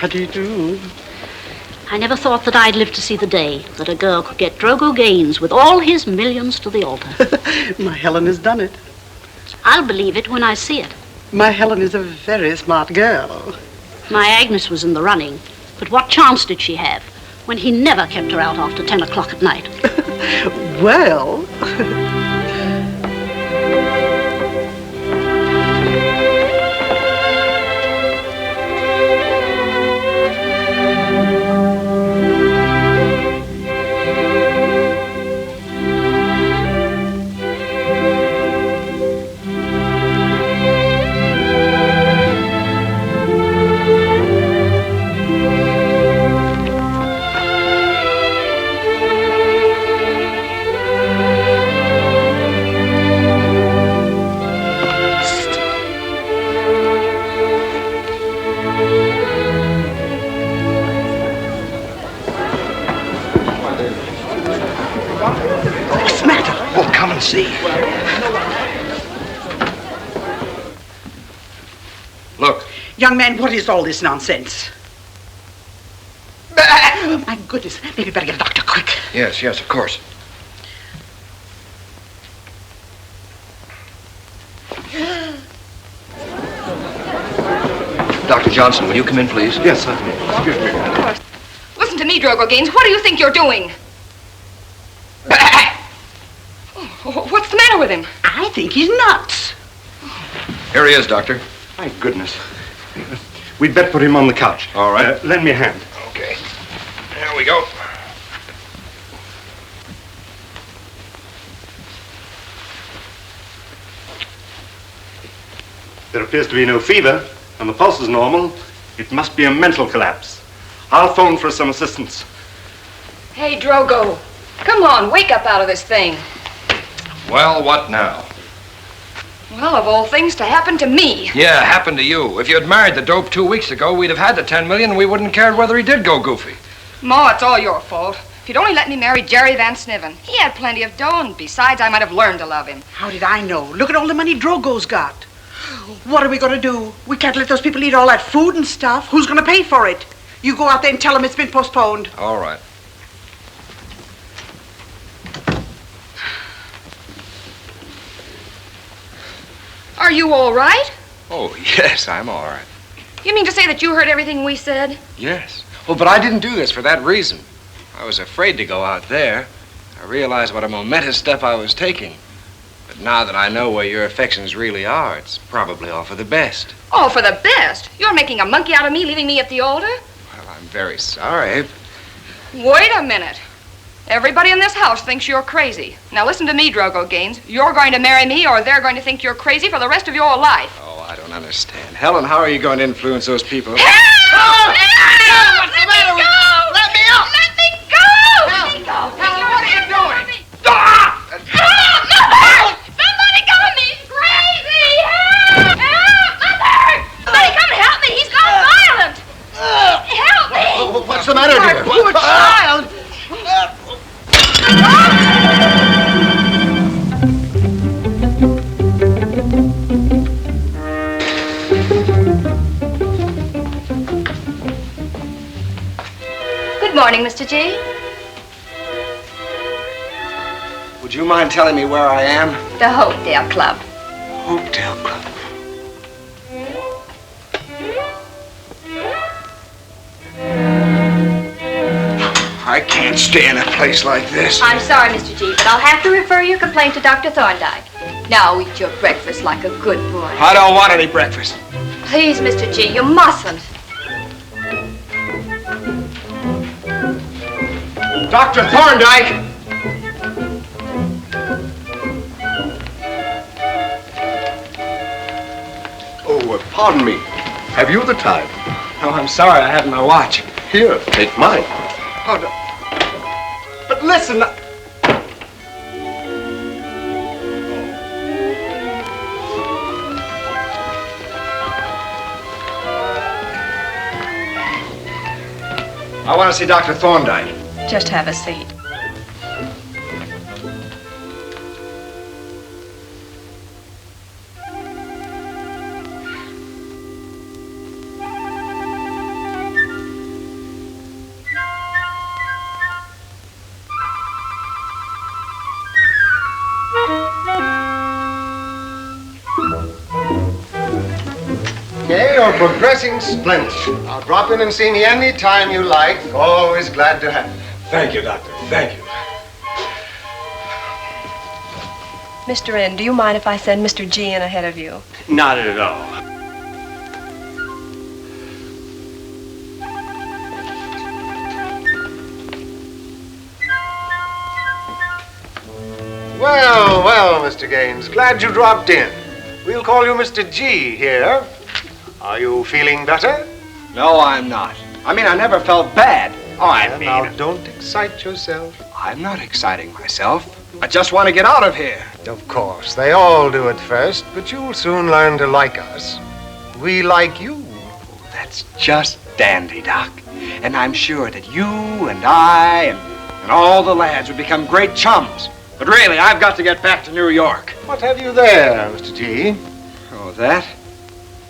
How do you do? I never thought that I'd live to see the day that a girl could get Drogo Gaines with all his millions to the altar. My Helen has done it. I'll believe it when I see it. My Helen is a very smart girl. My Agnes was in the running, but what chance did she have when he never kept her out after 10 o'clock at night? Well... See. Look. Young man, what is all this nonsense? My goodness, maybe better get a doctor quick. Yes, of course. Dr. Johnson, will you come in, please? Yes, certainly. Excuse me. Of course. Listen to me, Drogo Gaines. What do you think you're doing? What's the matter with him? I think he's nuts. Here he is, Doctor. My goodness. We'd better put him on the couch. All right. Lend me a hand. Okay. There we go. There appears to be no fever, and the pulse is normal. It must be a mental collapse. I'll phone for some assistance. Hey, Drogo. Come on, wake up out of this thing. Well, what now? Well, of all things to happen to me. Yeah, happened to you. If you had married the dope 2 weeks ago, we'd have had the 10 million and we wouldn't have cared whether he did go goofy. Ma, it's all your fault. If you'd only let me marry Jerry Van Sniven. He had plenty of dough, and besides, I might have learned to love him. How did I know? Look at all the money Drogo's got. What are we going to do? We can't let those people eat all that food and stuff. Who's going to pay for it? You go out there and tell them it's been postponed. All right. Are you all right? Oh, yes, I'm all right. You mean to say that you heard everything we said? Yes. Oh, but I didn't do this for that reason. I was afraid to go out there. I realized what a momentous step I was taking. But now that I know where your affections really are, it's probably all for the best. All for the best? You're making a monkey out of me, leaving me at the altar? Well, I'm very sorry. Wait a minute. Everybody in this house thinks you're crazy. Now listen to me, Drogo Gaines. You're going to marry me, or they're going to think you're crazy for the rest of your life. Oh, I don't understand. Helen, how are you going to influence those people? Help! Help! What's the matter with you? Let me out! Let me go! Let me go! Helen, what are you doing? Help! Mother! Somebody come me! He's crazy! Help! Help! Mother! Somebody come and help me! He's gone violent! Help me! What's the matter, dear? My poor child! Good morning, Mr. G. Would you mind telling me where I am? The Hotel Club. Hotel Club. I can't stay in a place like this. I'm sorry, Mr. G, but I'll have to refer your complaint to Dr. Thorndyke. Now eat your breakfast like a good boy. I don't want any breakfast. Please, Mr. G, you mustn't. Dr. Thorndyke! Oh, pardon me. Have you the time? No, I'm sorry. I haven't my watch. Here, take mine. Oh, no. But listen. I want to see Dr. Thorndyke. Just have a seat. progressing splendid. Now drop in and see me any time you like. Always glad to have you. Thank you, Doctor. Thank you. Mr. N, do you mind if I send Mr. G in ahead of you? Not at all. Well, well, Mr. Gaines, glad you dropped in. We'll call you Mr. G here. Are you feeling better? No, I'm not. I mean, I never felt bad. Oh, Now, don't excite yourself. I'm not exciting myself. I just want to get out of here. Of course, they all do at first, but you'll soon learn to like us. We like you. That's just dandy, Doc. And I'm sure that you and I and all the lads would become great chums. But really, I've got to get back to New York. What have you there, Mr. T? Oh, that?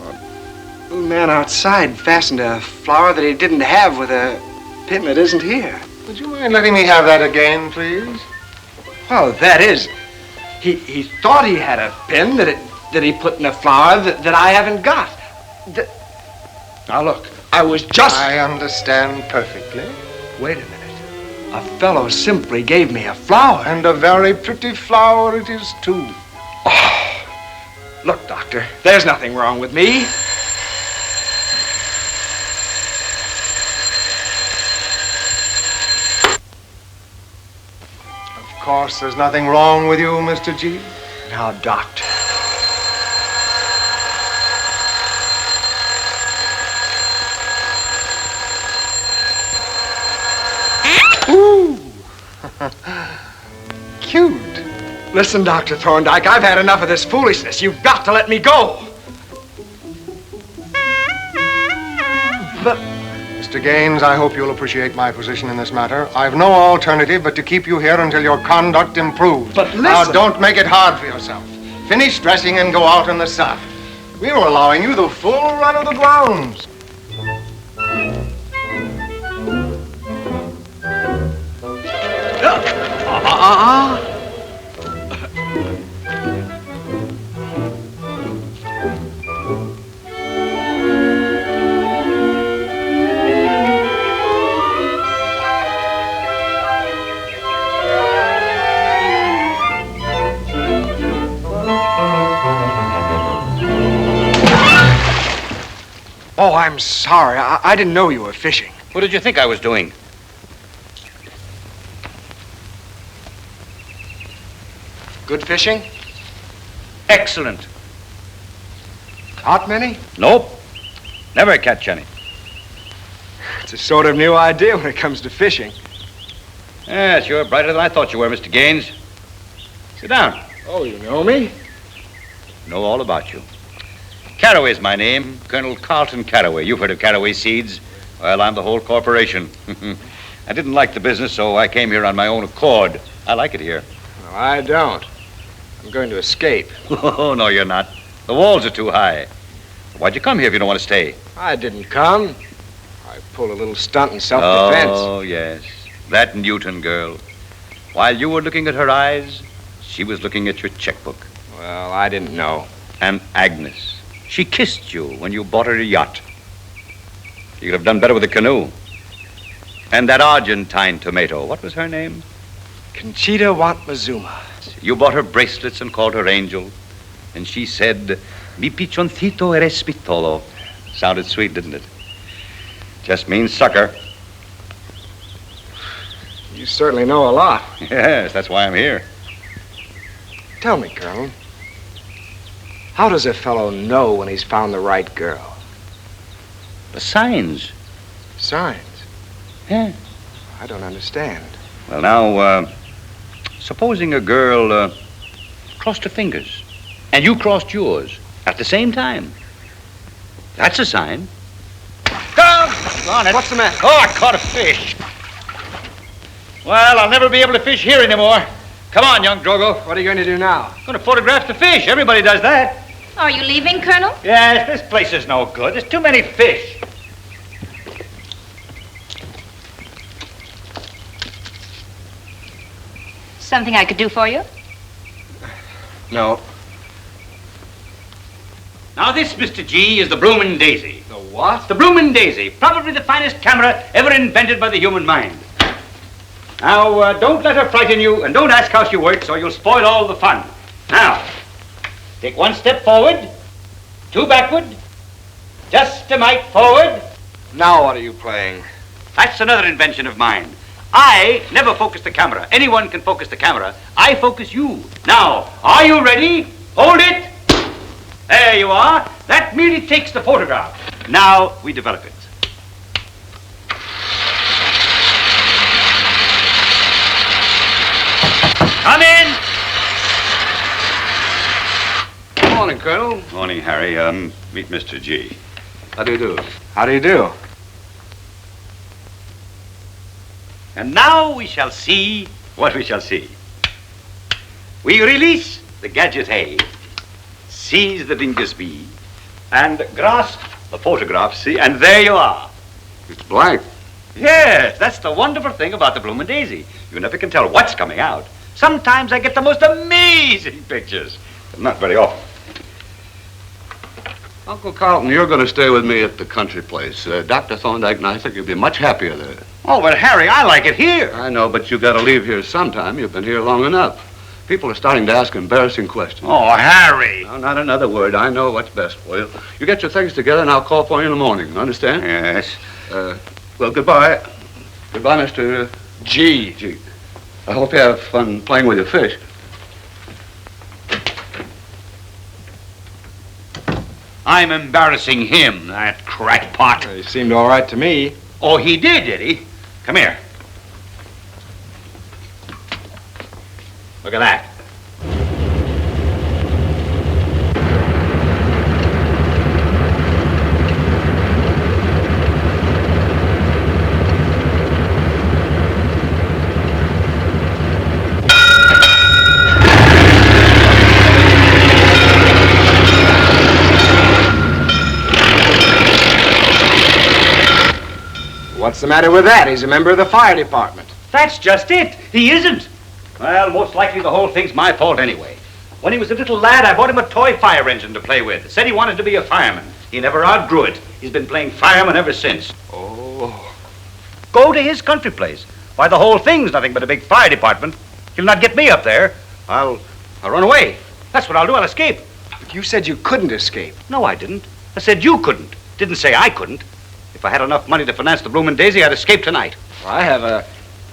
Well, a little man outside fastened a flower that he didn't have with a pin that isn't here. Would you mind letting me have that again, please? Well, that is, he thought he had a pin that he put in a flower that I haven't got. Now look, I was just... I understand perfectly. Wait a minute. A fellow simply gave me a flower. And a very pretty flower it is, too. Oh, look, Doctor, there's nothing wrong with me. Of course, there's nothing wrong with you, Mr. G. Now, Doctor. Ooh. Cute. Listen, Dr. Thorndyke, I've had enough of this foolishness. You've got to let me go. But, Mr. Gaines, I hope you'll appreciate my position in this matter. I've no alternative but to keep you here until your conduct improves. But listen... Now, don't make it hard for yourself. Finish dressing and go out in the sun. We were allowing you the full run of the grounds. Oh, I'm sorry. I didn't know you were fishing. What did you think I was doing? Good fishing? Excellent. Caught many? Nope. Never catch any. It's a sort of new idea when it comes to fishing. Yes, you're brighter than I thought you were, Mr. Gaines. Sit down. Oh, you know me? Know all about you. Carraway's my name, Colonel Carlton Carraway. You've heard of Carraway Seeds. Well, I'm the whole corporation. I didn't like the business, so I came here on my own accord. I like it here. No, I don't. I'm going to escape. Oh, no, you're not. The walls are too high. Why'd you come here if you don't want to stay? I didn't come. I pulled a little stunt in self-defense. Oh, yes. That Newton girl. While you were looking at her eyes, she was looking at your checkbook. Well, I didn't know. And Agnes. She kissed you when you bought her a yacht. You could have done better with a canoe. And that Argentine tomato, what was her name? Conchita Wantmazuma. You bought her bracelets and called her Angel. And she said, mi pichoncito eres pitolo. Sounded sweet, didn't it? Just means sucker. You certainly know a lot. Yes, that's why I'm here. Tell me, Colonel, how does a fellow know when he's found the right girl? The signs. Signs? Yeah. I don't understand. Well, now, supposing a girl crossed her fingers, and you crossed yours at the same time. That's a sign. On it. What's the matter? Oh, I caught a fish. Well, I'll never be able to fish here anymore. Come on, young Drogo. What are you going to do now? I'm going to photograph the fish. Everybody does that. Are you leaving, Colonel? Yes, this place is no good. There's too many fish. Something I could do for you? No. Now this, Mr. G, is the Bloomin' Daisy. The what? The Bloomin' Daisy, probably the finest camera ever invented by the human mind. Now, don't let her frighten you, and don't ask how she works, or you'll spoil all the fun. Now, take one step forward, two backward, just a mite forward. Now what are you playing? That's another invention of mine. I never focus the camera. Anyone can focus the camera. I focus you. Now, are you ready? Hold it. There you are. That merely takes the photograph. Now we develop it. Come in. Good morning, Colonel. Morning, Harry. Meet Mr. G. How do you do? How do you do? And now we shall see what we shall see. We release the gadget A, seize the dingus B, and grasp the photograph C, and there you are. It's blank. Yes, that's the wonderful thing about the Bloomin' Daisy. You never can tell what's coming out. Sometimes I get the most amazing pictures, but not very often. Uncle Carlton, you're going to stay with me at the country place. Dr. Thorndyke and I think you'll be much happier there. Oh, but Harry, I like it here. I know, but you got to leave here sometime. You've been here long enough. People are starting to ask embarrassing questions. Oh, Harry. No, not another word. I know what's best for you. You get your things together and I'll call for you in the morning. Understand? Yes. Well, goodbye. Goodbye, Mr. G. I hope you have fun playing with your fish. I'm embarrassing him, that crackpot. He seemed all right to me. Oh, he did he? Come here. Look at that. What's the matter with that? He's a member of the fire department. That's just it. He isn't. Well, most likely the whole thing's my fault anyway. When he was a little lad, I bought him a toy fire engine to play with. Said he wanted to be a fireman. He never outgrew it. He's been playing fireman ever since. Oh. Go to his country place. Why, the whole thing's nothing but a big fire department. He'll not get me up there. I'll run away. That's what I'll do. I'll escape. But you said you couldn't escape. No, I didn't. I said you couldn't. Didn't say I couldn't. If I had enough money to finance the Bloomin' Daisy, I'd escape tonight. Well, I have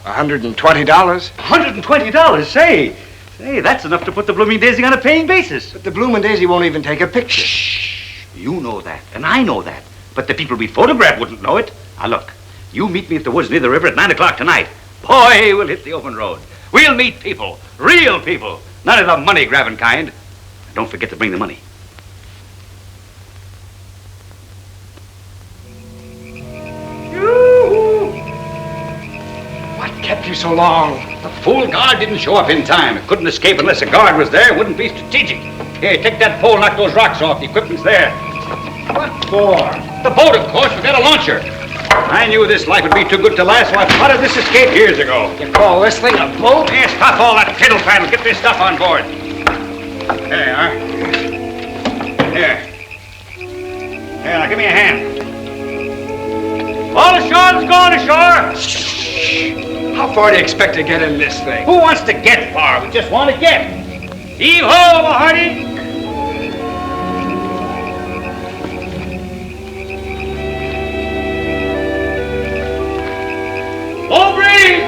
$120. $120? Say, that's enough to put the Bloomin' Daisy on a paying basis. But the Bloomin' Daisy won't even take a picture. Shh. You know that, and I know that. But the people we photograph wouldn't know it. Now, look, you meet me at the woods near the river at 9 o'clock tonight. Boy, we'll hit the open road. We'll meet people, real people, none of the money-grabbing kind. And don't forget to bring the money. What kept you so long? The fool guard didn't show up in time. It couldn't escape unless a guard was there. It wouldn't be strategic. Here, take that pole, knock those rocks off. The equipment's there. What for? The boat, of course. We got a launcher. I knew this life would be too good to last, so I plotted this escape years ago. You call this thing a boat? Here, stop all that fiddle-faddle. Get this stuff on board. There you are. Here. Here, now give me a hand. All ashore, let's go on ashore. Shh. How far do you expect to get in this thing? Who wants to get far? We just want to get. Heave-ho, Mahardy. Full breeze.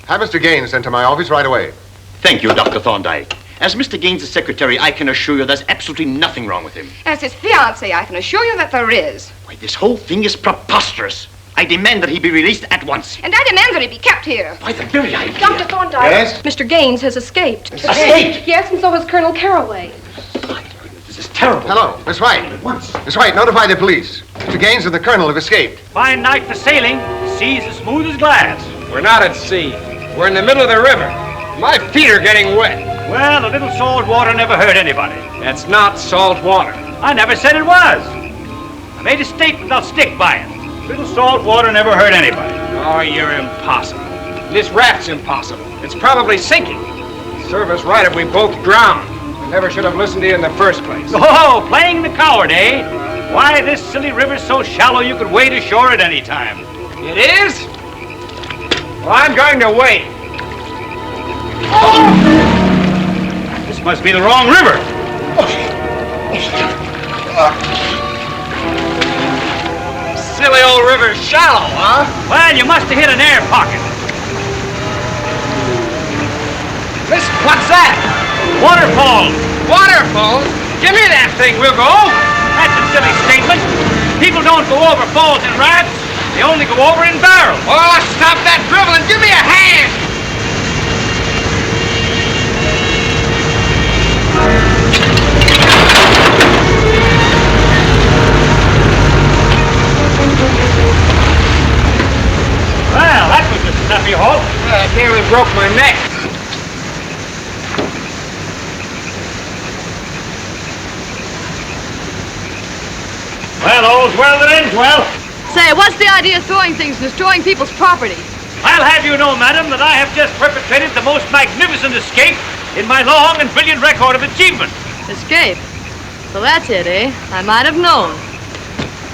Have Mr. Gaines sent to my office right away. Thank you, Dr. Thorndyke. As Mr. Gaines' secretary, I can assure you there's absolutely nothing wrong with him. As his fiancée, I can assure you that there is. Why, this whole thing is preposterous. I demand that he be released at once. And I demand that he be kept here. Why, the very idea. Dr. Thorndyke. Yes? Mr. Gaines has escaped. Escaped? Yes, and so has Colonel Caraway. This is terrible. Hello, Miss White. At once. Miss White, notify the police. Mr. Gaines and the Colonel have escaped. Fine night for sailing. The sea's as smooth as glass. We're not at sea. We're in the middle of the river. My feet are getting wet. Well, a little salt water never hurt anybody. That's not salt water. I never said it was. I made a statement, I'll stick by it. Little salt water never hurt anybody. Oh, you're impossible. This raft's impossible. It's probably sinking. Serve us right if we both drown. I never should have listened to you in the first place. Oh, playing the coward, eh? Why, this silly river's so shallow you could wade ashore at any time. It is? Well, I'm going to wait. This must be the wrong river. Silly old river's shallow, huh? Well, you must have hit an air pocket. Listen, what's that? Waterfalls. Waterfalls? Give me that thing, we'll go. That's a silly statement. People don't go over falls in rafts. They only go over in barrels. Oh, stop that dribbling. Give me a hand. Well, that was a snappy halt. I nearly broke my neck. Well, all's well that ends well. Say, what's the idea of throwing things and destroying people's property? I'll have you know, madam, that I have just perpetrated the most magnificent escape in my long and brilliant record of achievement. Escape? So that's it, eh? I might have known.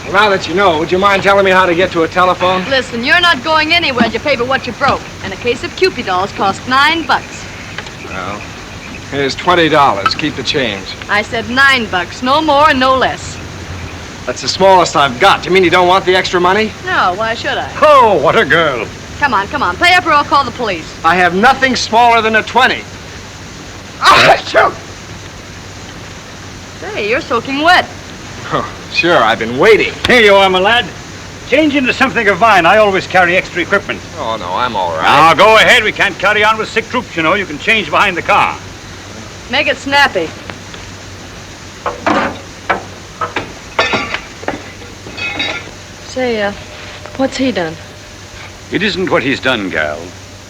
Well, now that you know, would you mind telling me how to get to a telephone? Listen, you're not going anywhere to pay for what you broke. And a case of Kewpie dolls cost $9. Well, here's $20. Keep the change. I said $9, no more and no less. That's the smallest I've got. You mean you don't want the extra money? No, why should I? Oh, what a girl. Come on, pay up or I'll call the police. I have nothing smaller than a 20. Ah, shoot! Say, you're soaking wet. Oh, sure, I've been waiting. Here you are, my lad. Change into something of mine. I always carry extra equipment. Oh, no, I'm all right. Now, go ahead. We can't carry on with sick troops, you know. You can change behind the car. Make it snappy. Say, what's he done? It isn't what he's done, gal.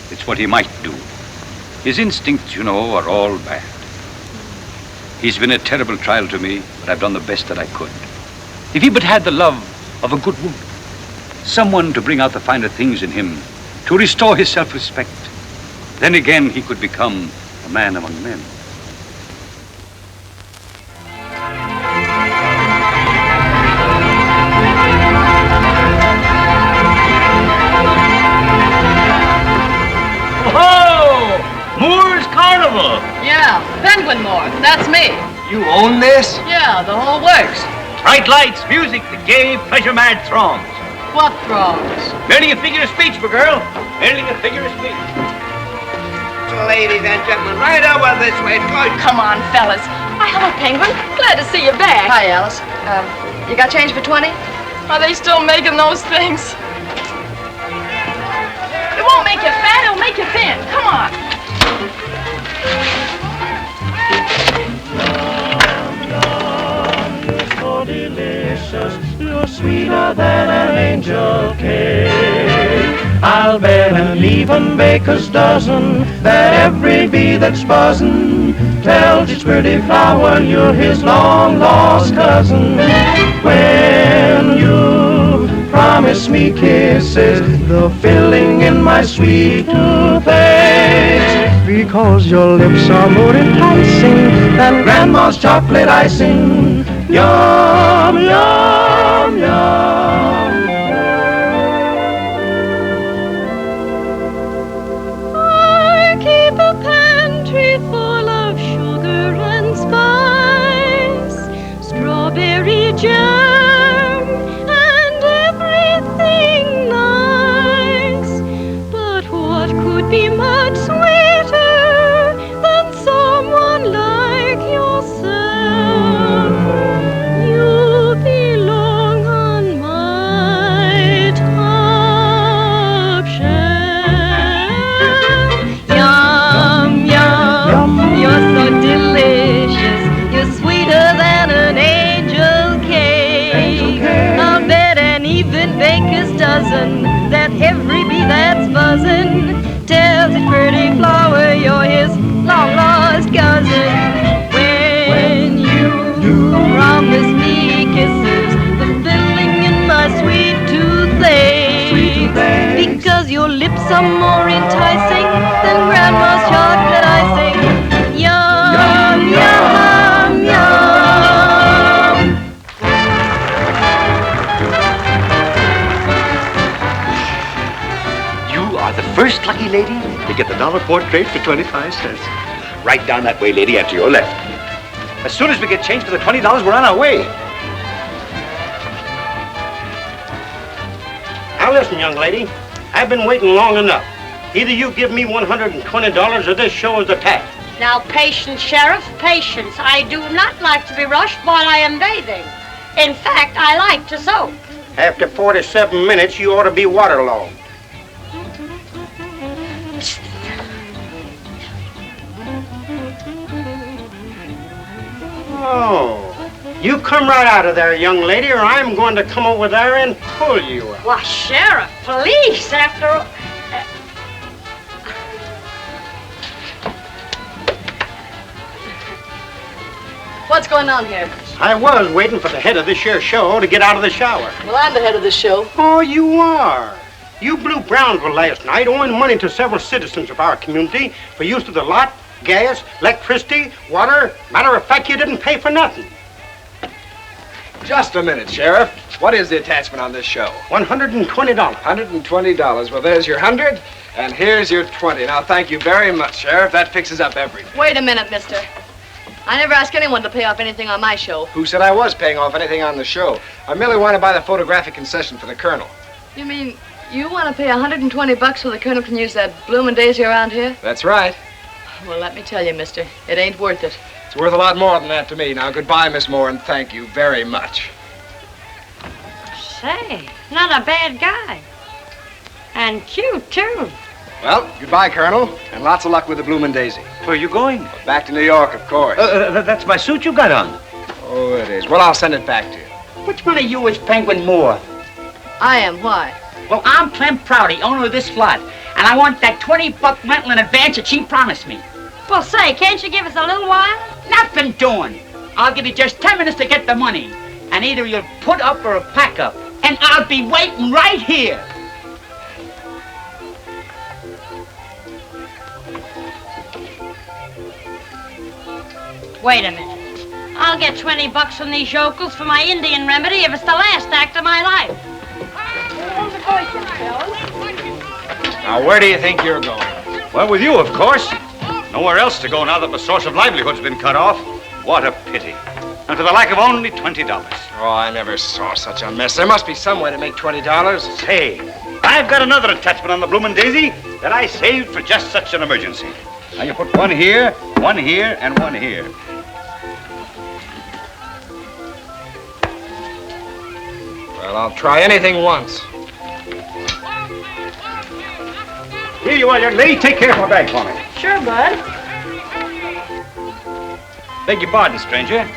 It's what he might do. His instincts, you know, are all bad. He's been a terrible trial to me, but I've done the best that I could. If he but had the love of a good woman, someone to bring out the finer things in him, to restore his self-respect, then again he could become a man among men. Moore's Carnival. Yeah, Penguin Moore. That's me. You own this? Yeah, the whole works. Bright lights, music, the gay, pleasure-mad throngs. What throngs? Merely a figure of speech, my girl. Merely a figure of speech. Ladies and gentlemen, right over this way. Come on, fellas. Hi, hello, Penguin. Glad to see you back. Hi, Alice. You got change for 20? Are they still making those things? It won't make you fat, it'll make you thin. Come on. So delicious, you're sweeter than an angel cake. I'll bet an even baker's dozen that every bee that's buzzing tells its pretty flower you're his long-lost cousin. When you promise me kisses, the filling in my sweet toothache, because your lips are more enticing than grandma's chocolate icing. Yum, yum, yum. I keep a pantry full of sugar and spice, strawberry jam, and everything nice. But what could be much sweeter than someone like yourself? You belong on my top shelf. Yum, yum, you're so delicious. You're sweeter than an angel cake. I'll bet an even baker's dozen that every bee that's buzzing tells its pretty flower you're his long-lost cousin. When you promise me kisses, the filling in my sweet toothache, because your lips are more enticing lady, to get the dollar portrait for 25 cents. Right down that way, lady, and to your left. As soon as we get change for the $20, we're on our way. Now listen, young lady. I've been waiting long enough. Either you give me $120 or this show is attacked. Now, patience, Sheriff, patience. I do not like to be rushed while I am bathing. In fact, I like to soak. After 47 minutes, you ought to be waterlogged. Oh, you come right out of there, young lady, or I'm going to come over there and pull you up. Why, Sheriff, police, after all. What's going on here? I was waiting for the head of this here show to get out of the shower. Well, I'm the head of the show. Oh, you are. You blew Brownsville last night, owing money to several citizens of our community for use of the lot, gas, electricity, water. Matter of fact, you didn't pay for nothing. Just a minute, Sheriff. What is the attachment on this show? $120. $120. Well, there's your 100, and here's your 20. Now, thank you very much, Sheriff. That fixes up everything. Wait a minute, mister. I never ask anyone to pay off anything on my show. Who said I was paying off anything on the show? I merely want to buy the photographic concession for the Colonel. You mean you want to pay $120 so the Colonel can use that bloomin' daisy around here? That's right. Well, let me tell you, mister, it ain't worth it. It's worth a lot more than that to me. Now, goodbye, Miss Moore, and thank you very much. Say, not a bad guy. And cute, too. Well, goodbye, Colonel, and lots of luck with the bloomin' daisy. Where are you going? Back to New York, of course. That's my suit you got on. Oh, it is. Well, I'll send it back to you. Which one of you is Penguin Moore? I am. Why? Well, I'm Clem Prouty, owner of this lot, and I want that $20 rental in advance that she promised me. Well, say, can't you give us a little while? Nothing doing. I'll give you just 10 minutes to get the money, and either you'll put up or pack up, and I'll be waiting right here. Wait a minute. I'll get $20 from these yokels for my Indian remedy if it's the last act of my life. Now, where do you think you're going? Well, with you, of course. Nowhere else to go now that my source of livelihood's been cut off. What a pity. And for the lack of only $20. Oh, I never saw such a mess. There must be some way to make $20. Say, I've got another attachment on the bloomin' daisy that I saved for just such an emergency. Now you put one here, and one here. Well, I'll try anything once. Here you are, young lady. Take care of my bag for me. Sure, Bud. Beg your pardon, stranger.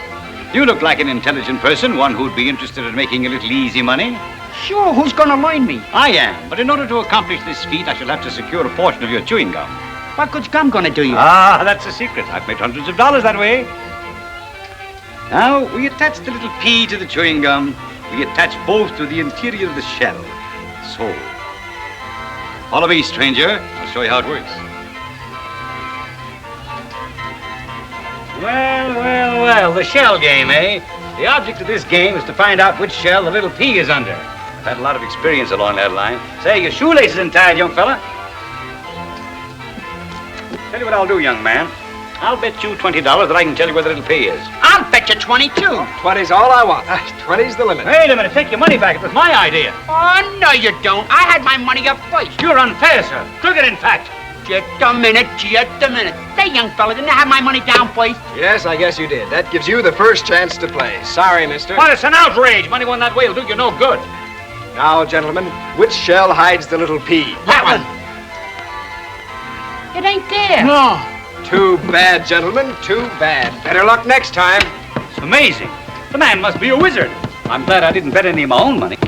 You look like an intelligent person, one who'd be interested in making a little easy money. Sure, who's gonna learn me? I am, but in order to accomplish this feat, I shall have to secure a portion of your chewing gum. What good's gum gonna do you? Ah, that's a secret. I've made hundreds of dollars that way. Now, we attach the little pea to the chewing gum. We attach both to the interior of the shell. So. Follow me, stranger. I'll show you how it works. Well, the shell game, eh? The object of this game is to find out which shell the little pea is under. I've had a lot of experience along that line. Say, your shoelaces untied, young fella. Tell you what I'll do, young man. I'll bet you $20 that I can tell you where the little pea is. I'll bet you 22. 20's all I want. 20's the limit. Wait a minute. Take your money back. It was my idea. Oh, no, you don't. I had my money up first. You're unfair, sir. Crooked, in fact. Just a minute. Say, young fella, didn't I have my money down first? Yes, I guess you did. That gives you the first chance to play. Sorry, mister. What? It's an outrage. Money won that way will do you no good. Now, gentlemen, which shell hides the little pea? That one. It ain't there. No. Too bad, gentlemen. Too bad. Better luck next time. It's amazing. The man must be a wizard. I'm glad I didn't bet any of my own money.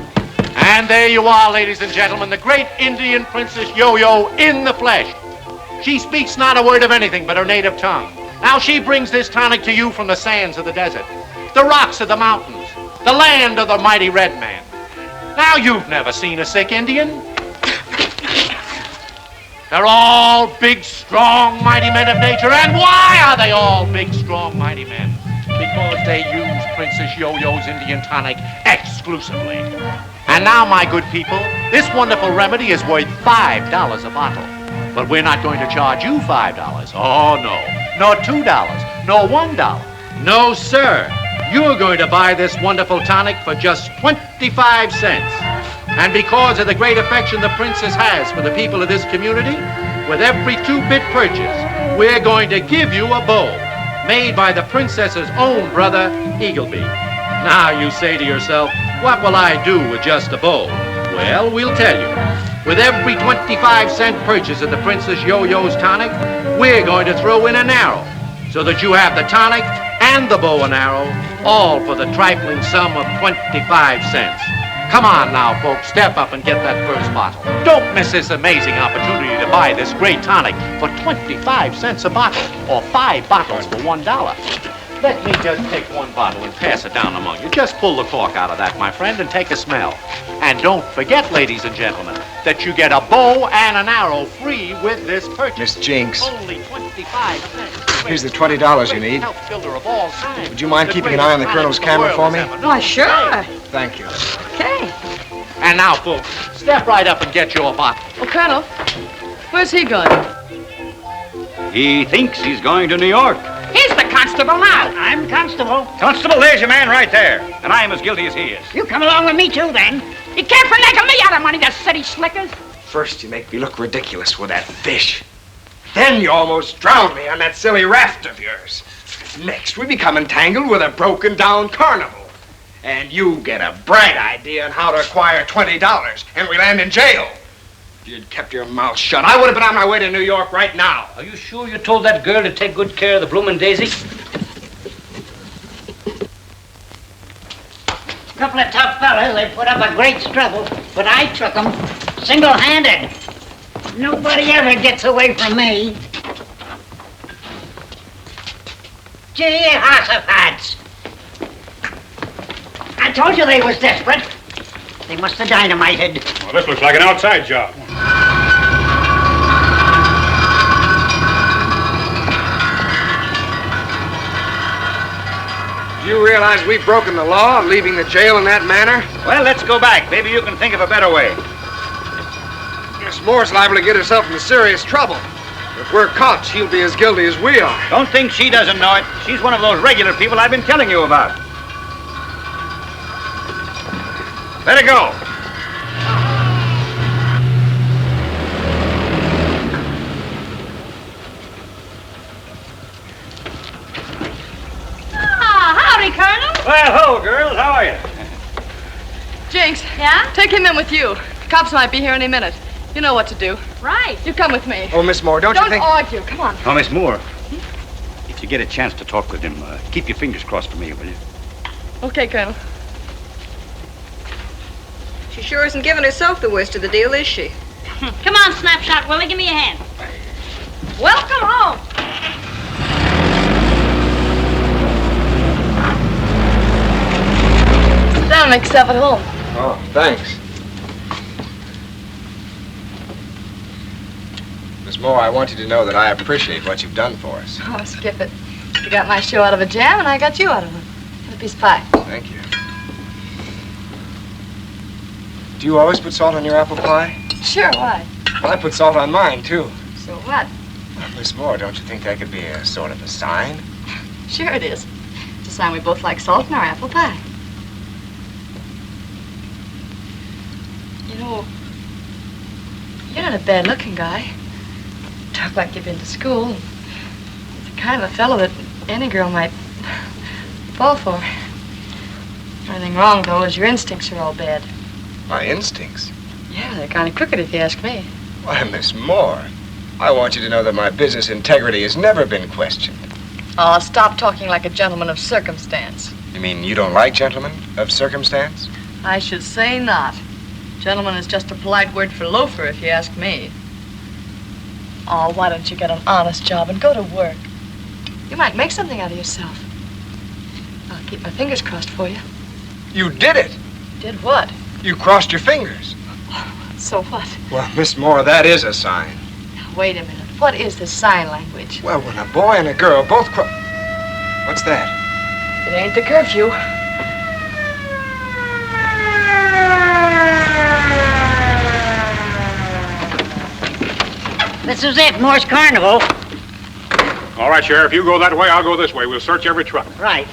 And there you are, ladies and gentlemen, the great Indian Princess Yo-Yo in the flesh. She speaks not a word of anything but her native tongue. Now she brings this tonic to you from the sands of the desert, the rocks of the mountains, the land of the mighty red man. Now you've never seen a sick Indian. They're all big, strong, mighty men of nature. And why are they all big, strong, mighty men? Because they use Princess Yo-Yo's Indian tonic exclusively. And now, my good people, this wonderful remedy is worth $5 a bottle. But we're not going to charge you $5. Oh, no. Nor $2. Nor $1. No, sir. You're going to buy this wonderful tonic for just 25 cents. And because of the great affection the princess has for the people of this community, with every 2-bit purchase, we're going to give you a bow made by the princess's own brother, Eagleby. Now you say to yourself, what will I do with just a bow? Well, we'll tell you. With every 25-cent purchase of the Princess Yo-Yo's tonic, we're going to throw in an arrow so that you have the tonic and the bow and arrow, all for the trifling sum of 25 cents. Come on now, folks, step up and get that first bottle. Don't miss this amazing opportunity to buy this great tonic for 25 cents a bottle, or 5 bottles for $1. Let me just take one bottle and pass it down among you. Just pull the cork out of that, my friend, and take a smell. And don't forget, ladies and gentlemen, that you get a bow and an arrow free with this purchase. Miss Jinx. Only 25 cents. Here's the $20 you need. Would you mind keeping an eye on the Colonel's camera for me? Why, sure. Thank you. Okay. And now, folks, step right up and get your bottle. Well, Colonel, where's he going? He thinks he's going to New York. He's the constable now. I'm constable. Constable, there's your man right there. And I am as guilty as he is. You come along with me, too, then. You can't finagle me out of money, the city slickers. First, you make me look ridiculous with that fish. Then you almost drowned me on that silly raft of yours. Next, we become entangled with a broken-down carnival. And you get a bright idea on how to acquire $20, and we land in jail. If you'd kept your mouth shut, I would have been on my way to New York right now. Are you sure you told that girl to take good care of the bloomin' daisy? Couple of tough fellas, they put up a great struggle, but I took them single-handed. Nobody ever gets away from me. Gee, hossafats. I told you they was desperate. They must have dynamited. Well, this looks like an outside job. Do you realize we've broken the law, leaving the jail in that manner? Well, let's go back. Maybe you can think of a better way. Miss Moore's liable to get herself into serious trouble. If we're caught, she'll be as guilty as we are. Don't think she doesn't know it. She's one of those regular people I've been telling you about. Let her go. Howdy, Colonel. Well, hello, girls. How are you? Jinx. Yeah? Take him in with you. The cops might be here any minute. You know what to do. Right. You come with me. Oh, Miss Moore, don't you think... Don't argue. Come on. Oh, Miss Moore, if you get a chance to talk with him, keep your fingers crossed for me, will you? Okay, Colonel. She sure isn't giving herself the worst of the deal, is she? Come on, Snapshot Willie, give me a hand. Welcome home. Sit down and make yourself at home. Oh, thanks. Miss Moore, I want you to know that I appreciate what you've done for us. Oh, skip it. You got my show out of a jam, and I got you out of one. Have a piece of pie. Thank you. Do you always put salt on your apple pie? Sure, why? Well, I put salt on mine, too. So what? Well, Miss Moore, don't you think that could be a sort of a sign? Sure it is. It's a sign we both like salt in our apple pie. You know, you're not a bad-looking guy. Talk like you've been to school. You're the kind of a fellow that any girl might fall for. Everything wrong, though, is your instincts are all bad. My instincts? Yeah, they're kind of crooked if you ask me. Why, Miss Moore, I want you to know that my business integrity has never been questioned. Oh, stop talking like a gentleman of circumstance. You mean you don't like gentlemen of circumstance? I should say not. Gentleman is just a polite word for loafer, if you ask me. Oh, why don't you get an honest job and go to work? You might make something out of yourself. I'll keep my fingers crossed for you. You did it! Did what? You crossed your fingers. So what? Well, Miss Moore, that is a sign. Now, wait a minute. What is the sign language? Well, when a boy and a girl both What's that? It ain't the curfew. This is it, Morse Carnival. All right, Sheriff, you go that way, I'll go this way. We'll search every truck. Right.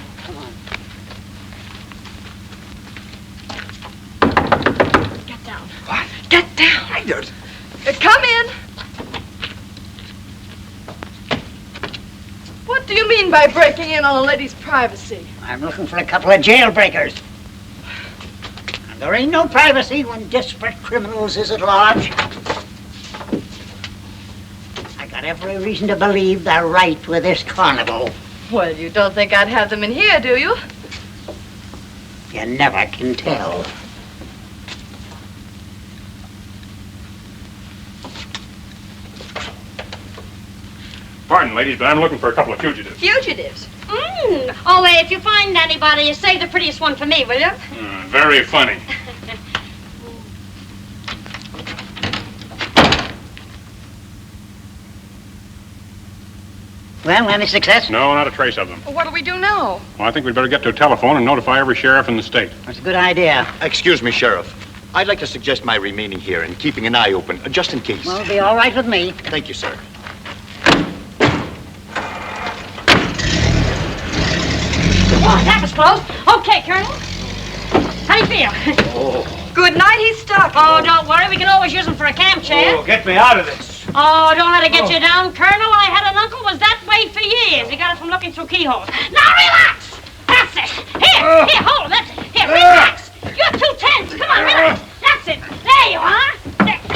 Get down. What? Get down. I don't. Come in. What do you mean by breaking in on a lady's privacy? I'm looking for a couple of jailbreakers. And there ain't no privacy when desperate criminals is at large. I got every reason to believe they're right with this carnival. Well, you don't think I'd have them in here, do you? You never can tell. Pardon, ladies, but I'm looking for a couple of fugitives. Fugitives? Oh, if you find anybody, you save the prettiest one for me, will you? Very funny. Well, any success? No, not a trace of them. Well, what'll we do now? Well, I think we'd better get to a telephone and notify every sheriff in the state. That's a good idea. Excuse me, Sheriff. I'd like to suggest my remaining here and keeping an eye open, just in case. Well, it'll be all right with me. Thank you, sir. Oh, that was close. Okay, Colonel. How do you feel? Good night, he's stuck. Oh, don't worry. We can always use him for a camp chair. Oh, get me out of this. Oh, don't let it get you down, Colonel. I had an uncle was that way for years. He got it from looking through keyholes. Now relax. That's it. Here, hold. That's it. Here, relax. You're too tense. Come on, relax. That's it. There you are.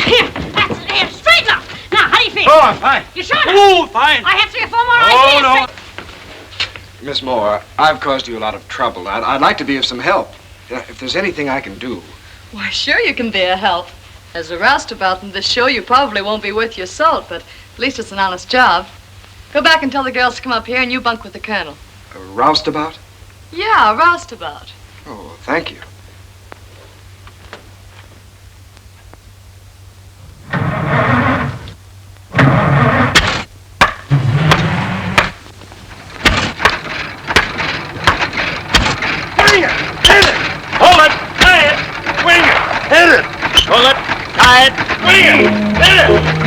Here, that's it. Here, straighten up. Now, how do you feel? Oh, I'm fine. You sure? Oh, fine. I have 3 or 4 more ideas. no. Miss Moore, I've caused you a lot of trouble. I'd like to be of some help. If there's anything I can do. Why, sure you can be a help. As a roustabout in this show, you probably won't be worth your salt, but at least it's an honest job. Go back and tell the girls to come up here and you bunk with the colonel. A roustabout? Yeah, a roustabout. Oh, thank you. Hold it! Tie it! Swing it! Hit it! Pull it! Tie it! Swing it! Hit it!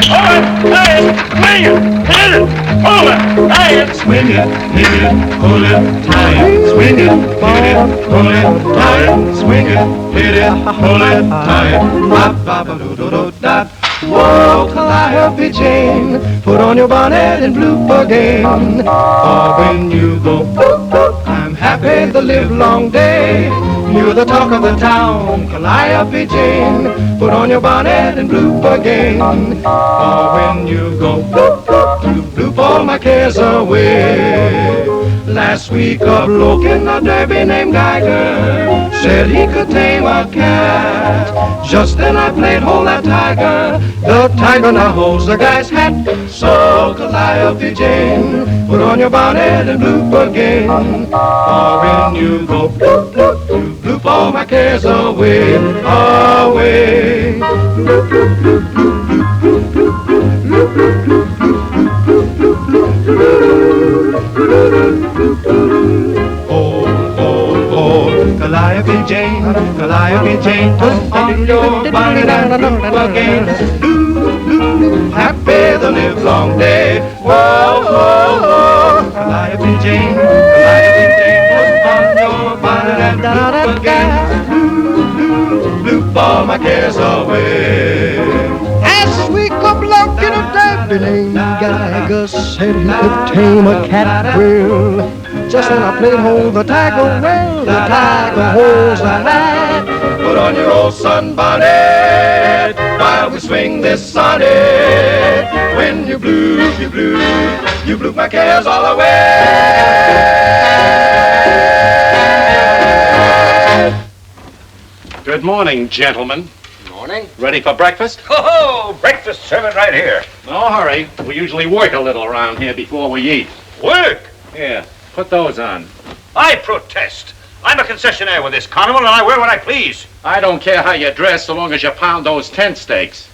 Hold it! Tie it! Swing it! Hit it! Hold it! Tie it! Swing it, hit it, pull it, tie it. Swing it, hit it, pull it, tie it. Swing it, hit it, pull it, tie it. Ba-ba-ba-doo-doo-doo-da. Whoa, Calliope Jane, put on your bonnet and bloop again. For when you go bloop, bloop, I'm happy the live long day. You're the talk of the town, Calliope Jane, put on your bonnet and bloop again. For when you go bloop, bloop, you bloop all my cares away. Last week a bloke in the Derby named Geiger said he could tame a cat. Just then I played Hold That Tiger. The tiger now holds the guy's hat. So Calliope Jane, put on your bonnet and bloop again. For when you go bloop, bloop, you bloop all my cares away, away. Bloop, bloop, bloop, bloop, bloop, bloop, bloop, bloop, bloop, Calliope Jane, put on your bonnet and bloop again. Bloop, bloop, happy the live long day. Whoa, whoa, whoa. Calliope Jane, put on your bonnet and bloop again. Bloop, bloop, bloop all my cares away. Last week a bloke in a Derby named Geiger said he could tame a cat. Well, just when I played Hold the Tiger, well, the tiger holds the hat. Put on your old sunbonnet while we swing this sonnet. When you bloop, you bloop my cares all away. Good morning, gentlemen. Good morning. Ready for breakfast? Oh, breakfast, serve it right here. No hurry. We usually work a little around here before we eat. Work? Here, put those on. I protest. I'm a concessionaire with this carnival, and I wear what I please. I don't care how you dress so long as you pound those tent stakes.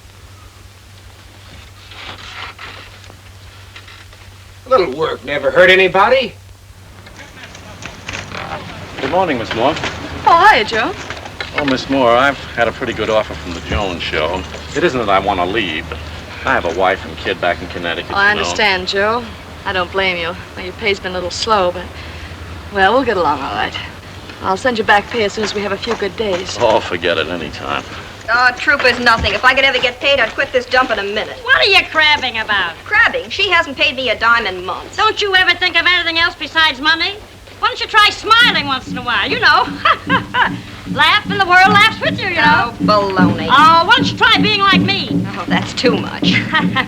A little work never hurt anybody. Good morning, Miss Moore. Oh, hiya, Joe. Oh, Miss Moore, I've had a pretty good offer from the Jones show. It isn't that I want to leave, but I have a wife and kid back in Connecticut. Oh, I understand, Joe. I don't blame you. Well, your pay's been a little slow, but, well, we'll get along all right. I'll send you back pay as soon as we have a few good days. Oh, forget it anytime. Oh, troop is nothing. If I could ever get paid, I'd quit this dump in a minute. What are you crabbing about? Crabbing? She hasn't paid me a dime in months. Don't you ever think of anything else besides money? Why don't you try smiling once in a while? You know. Laugh and the world laughs with you, you know. Oh, baloney. Oh, why don't you try being like me? Oh, that's too much.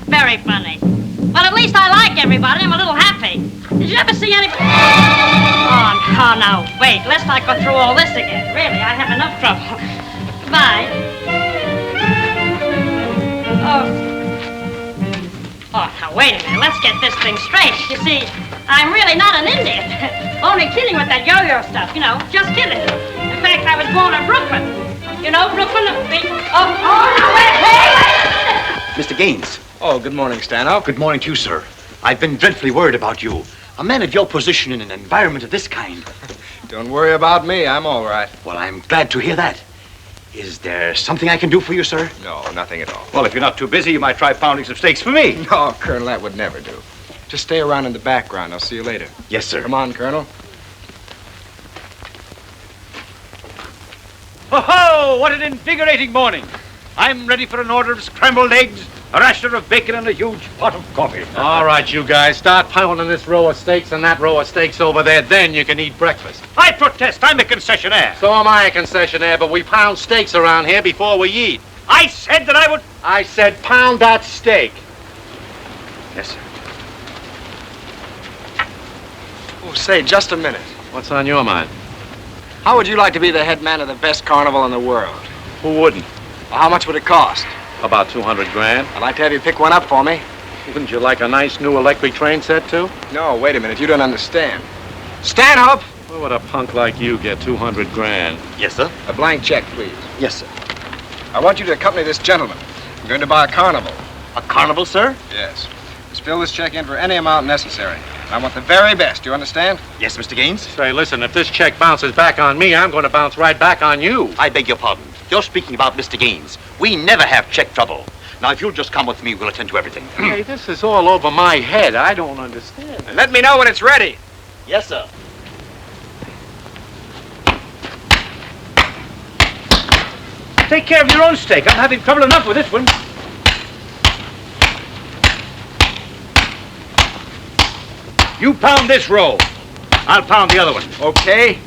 Very funny. Well, at least I like everybody. I'm a little happy. Did you ever see anybody? Oh, no. Wait, lest I go through all this again. Really, I have enough trouble. Goodbye. Oh, now, wait a minute. Let's get this thing straight. You see, I'm really not an Indian. Only kidding with that yo-yo stuff, you know. Just kidding. In fact, I was born in Brooklyn. You know, Brooklyn. Now, wait. Mr. Gaines. Oh, good morning, Stanhope. Good morning to you, sir. I've been dreadfully worried about you. A man of your position in an environment of this kind. Don't worry about me. I'm all right. Well, I'm glad to hear that. Is there something I can do for you, sir? No, nothing at all. Well, if you're not too busy, you might try pounding some steaks for me. No, Colonel, that would never do. Just stay around in the background. I'll see you later. Yes, sir. Come on, Colonel. Ho-ho! What an invigorating morning. I'm ready for an order of scrambled eggs, a rasher of bacon, and a huge pot of coffee. All right, you guys, start piling in this row of steaks and that row of steaks over there. Then you can eat breakfast. I protest. I'm a concessionaire. So am I a concessionaire, but we pound steaks around here before we eat. I said that I would... I said pound that steak. Yes, sir. Oh, say, just a minute. What's on your mind? How would you like to be the head man of the best carnival in the world? Who wouldn't? Well, how much would it cost? About 200 grand. I'd like to have you pick one up for me. Wouldn't you like a nice new electric train set, too? No, wait a minute. You don't understand. Stanhope! Where would a punk like you get 200 grand? Yes, sir. A blank check, please. Yes, sir. I want you to accompany this gentleman. I'm going to buy a carnival. A carnival, sir? Yes. Just fill this check in for any amount necessary. I want the very best. Do you understand? Yes, Mr. Gaines. Say, listen, if this check bounces back on me, I'm going to bounce right back on you. I beg your pardon. You're speaking about Mr. Gaines. We never have check trouble. Now, if you'll just come with me, we'll attend to everything. Hey, this is all over my head. I don't understand. Let me know when it's ready. Yes, sir. Take care of your own steak. I'm having trouble enough with this one. You pound this roll. I'll pound the other one. Okay.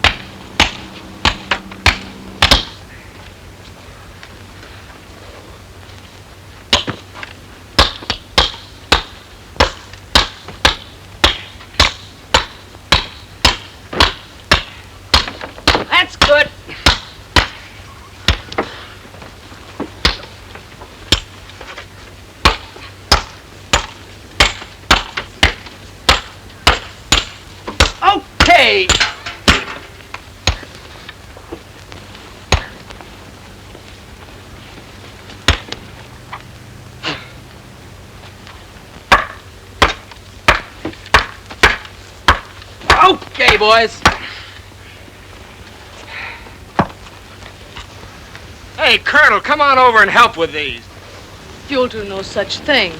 That's good. Okay. Okay, boys. Hey, Colonel, come on over and help with these. You'll do no such thing.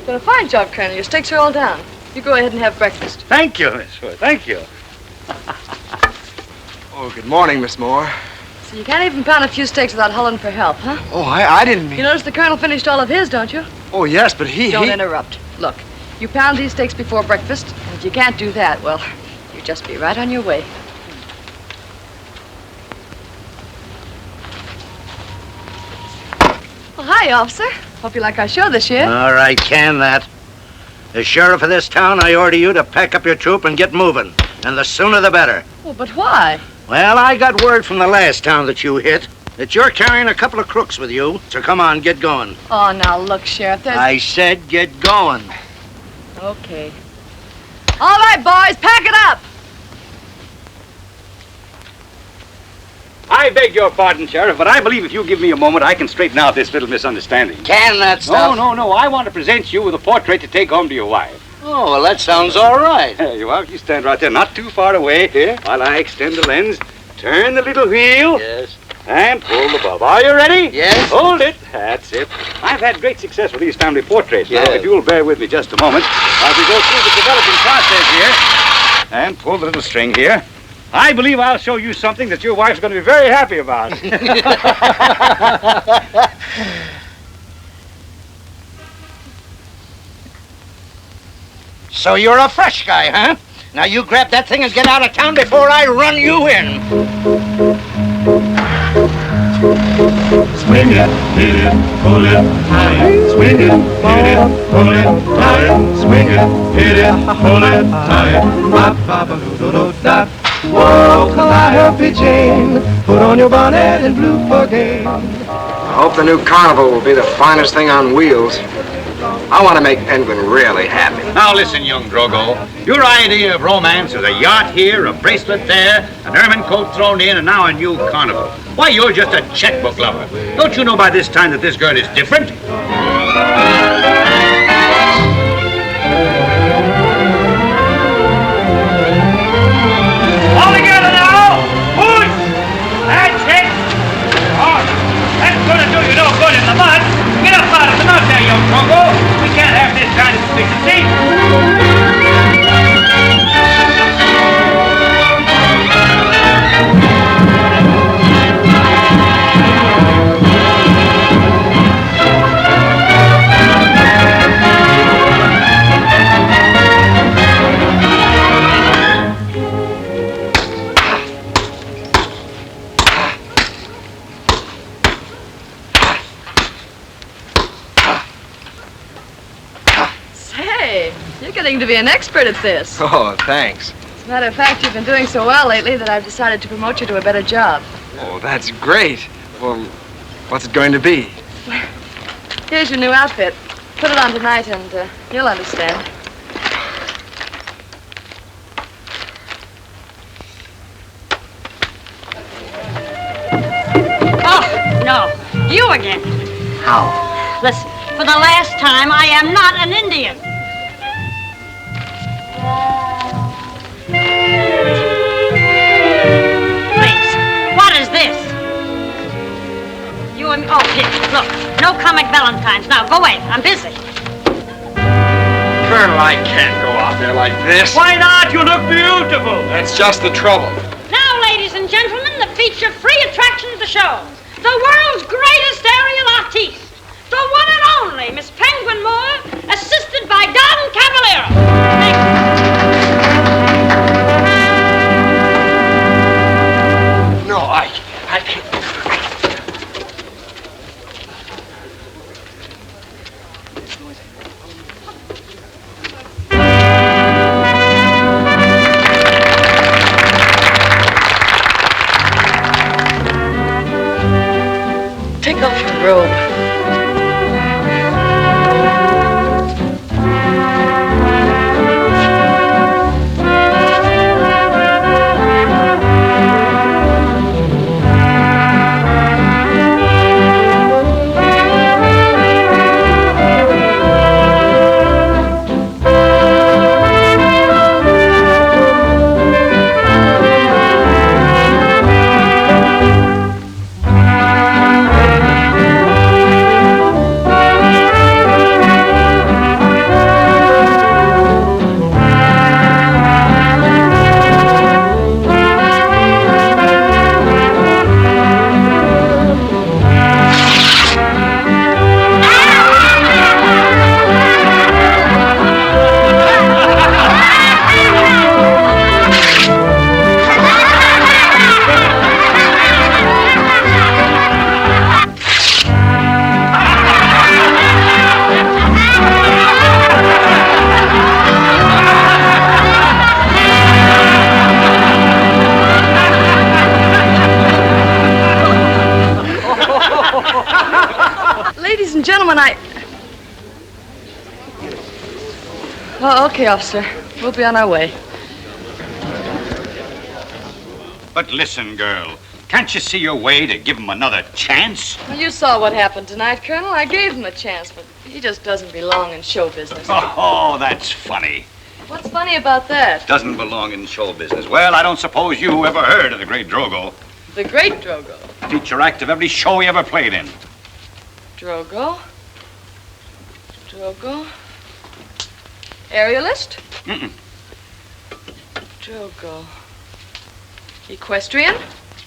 Done a fine job, Colonel. Your steaks are all down. You go ahead and have breakfast. Thank you, Miss Wood. Thank you. Oh, good morning, Miss Moore. So you can't even pound a few steaks without hollering for help, huh? Oh, I didn't mean... You notice the Colonel finished all of his, don't you? Oh, yes, but Don't interrupt. Look, you pound these steaks before breakfast, and if you can't do that, well, you just be right on your way. Well, hi, officer. Hope you like our show this year. All right, can that. As sheriff of this town, I order you to pack up your troop and get moving. And the sooner the better. Well, but why? Well, I got word from the last town that you hit that you're carrying a couple of crooks with you. So come on, get going. Oh, now look, Sheriff, there's... I said get going. Okay. All right, boys, pack it up. I beg your pardon, Sheriff, but I believe if you give me a moment, I can straighten out this little misunderstanding. Can that stuff? No. I want to present you with a portrait to take home to your wife. Oh, well, that sounds all right. There you are. You stand right there, not too far away. Here, while I extend the lens, turn the little wheel. Yes. And pull the bob. Are you ready? Yes. Hold it. That's it. I've had great success with these family portraits. Yes. Now, if you'll bear with me just a moment, as we go through the developing process here, and pull the little string here, I believe I'll show you something that your wife's going to be very happy about. So you're a fresh guy, huh? Now you grab that thing and get out of town before I run you in. Swing it, hit it, pull it, tie it. Swing it, hit it, pull it, tie it. Swing it, hit it, pull it, tie it. Ba-ba-ba-doo-doo-doo-da. Whoa, Calliope Jane, put on your bonnet and blue for game. I hope the new carnival will be the finest thing on wheels. I want to make Penguin really happy. Now listen, young Drogo. Your idea of romance is a yacht here, a bracelet there, an ermine coat thrown in, and now a new carnival. Why, you're just a checkbook lover. Don't you know by this time that this girl is different? All together now! Push! That's it! Oh, that's gonna do you no good in the mud. Get up out of the mud there, young Drogo. We can't have this kind of efficiency. Say, you're getting to be an expert at this. Oh, thanks. As a matter of fact, you've been doing so well lately that I've decided to promote you to a better job. Oh, that's great. Well, what's it going to be? Here's your new outfit. Put it on tonight and you'll understand. Oh, no. You again. How? Listen, for the last time, I am not an Indian. Please, what is this? You and... Oh, here, look. No comic valentines. Now, go away. I'm busy. Colonel, I can't go out there like this. Why not? You look beautiful. That's just the trouble. Now, ladies and gentlemen, the feature-free attraction of the show. The world's greatest aerial artiste. The one and only Miss Penguin Moore, assisted by Don Cavaliero. Thank you. No, I can't. Take off your robe. Ladies and gentlemen, Oh, okay, officer. We'll be on our way. But listen, girl. Can't you see your way to give him another chance? Well, you saw what happened tonight, Colonel. I gave him a chance, but he just doesn't belong in show business. Oh, that's funny. What's funny about that? Doesn't belong in show business. Well, I don't suppose you ever heard of the great Drogo. The great Drogo. feature act of every show he ever played in. Drogo. Drogo. Aerialist. Mm-mm. Drogo. Equestrian.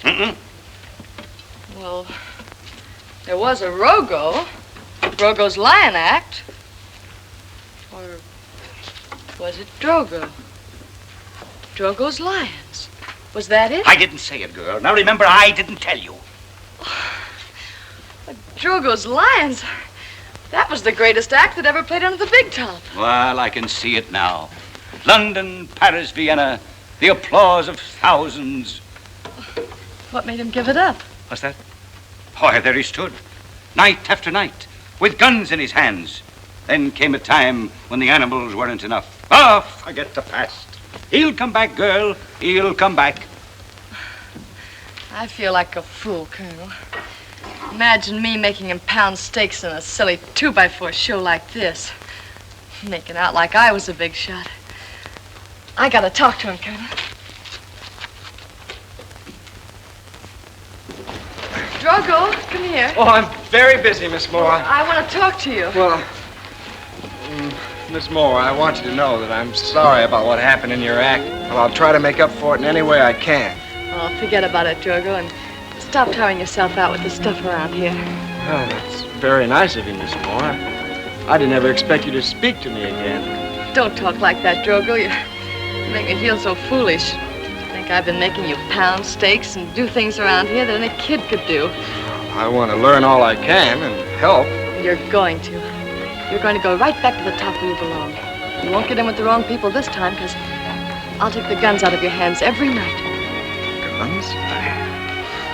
Mm-mm. Well, there was a Rogo. Drogo's Lion Act. Or was it Drogo? Drogo's Lions. Was that it? I didn't say it, girl. Now remember, I didn't tell you. Drogo's Lions. That was the greatest act that ever played under the big top. Well, I can see it now. London, Paris, Vienna, the applause of thousands. What made him give it up? What's that? Why, there he stood, night after night, with guns in his hands. Then came a time when the animals weren't enough. Ah, forget the past. He'll come back, girl. He'll come back. I feel like a fool, Colonel. Imagine me making him pound steaks in a silly 2x4 show like this. Making out like I was a big shot. I gotta talk to him, Colonel. Drogo, come here. Oh, I'm very busy, Miss Moore. I want to talk to you. Well, Miss Moore, I want you to know that I'm sorry about what happened in your act. Well, I'll try to make up for it in any way I can. Oh, forget about it, Drogo, and stop tiring yourself out with the stuff around here. Well, that's very nice of you, Miss Moore. I didn't ever expect you to speak to me again. Don't talk like that, Drogo. You make me feel so foolish. I think I've been making you pound steaks and do things around here that any kid could do. I want to learn all I can and help. You're going to. You're going to go right back to the top where you belong. You won't get in with the wrong people this time, because I'll take the guns out of your hands every night. Guns?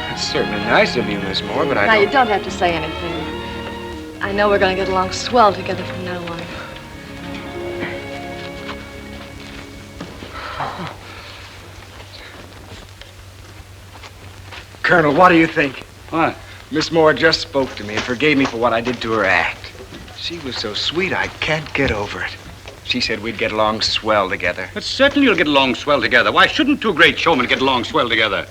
That's certainly nice of you, Miss Moore, but Now, you don't have to say anything. I know we're going to get along swell together from now on. Colonel, what do you think? What? Miss Moore just spoke to me and forgave me for what I did to her act. She was so sweet, I can't get over it. She said we'd get along swell together. But certainly you'll get along swell together. Why shouldn't two great showmen get along swell together?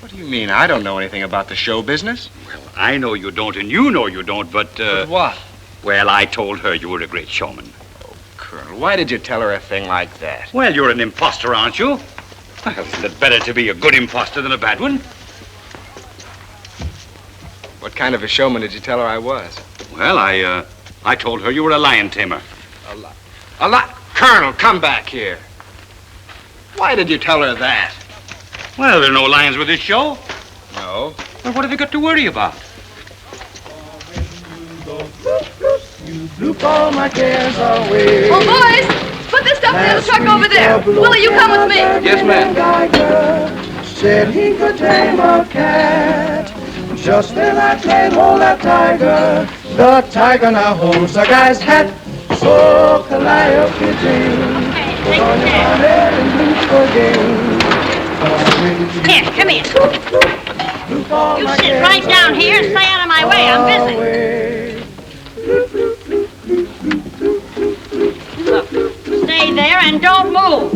What do you mean? I don't know anything about the show business. Well, I know you don't, and you know you don't, but... But what? Well, I told her you were a great showman. Oh, Colonel, why did you tell her a thing like that? Well, you're an imposter, aren't you? Well, isn't it better to be a good imposter than a bad one? What kind of a showman did you tell her I was? Well, I told her you were a lion tamer. A lot? Colonel, come back here. Why did you tell her that? Well, there are no lions with this show. No. Well, what have you got to worry about? All my cares away. Oh, boys, put this stuff in the truck over there. Willie, you come with me. Yes, ma'am. Said he could tame a cat. Just then I played hold that tiger. The tiger now holds the guy's hat. So Calliope Jane was on your head and loose for game. Here, come here. You sit right down here and stay out of my way. I'm busy. Look, stay there and don't move.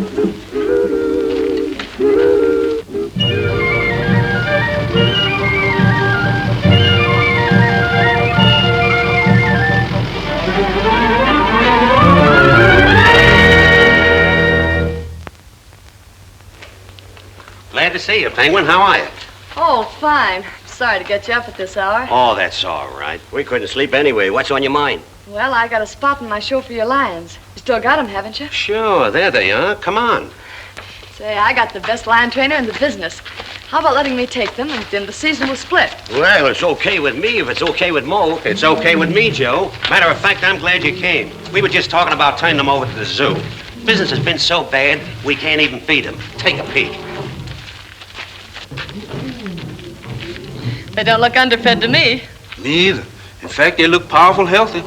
Glad to see you, Penguin. How are you? Oh, fine. Sorry to get you up at this hour. Oh, that's all right. We couldn't sleep anyway. What's on your mind? Well, I got a spot in my show for your lions. You still got them, haven't you? Sure, there they are. Come on. Say, I got the best lion trainer in the business. How about letting me take them, and then the season will split? Well, it's okay with me if it's okay with Mo. It's okay with me, Joe. Matter of fact, I'm glad you came. We were just talking about turning them over to the zoo. Business has been so bad, we can't even feed them. Take a peek. They don't look underfed to me. Me either. In fact, they look powerful healthy.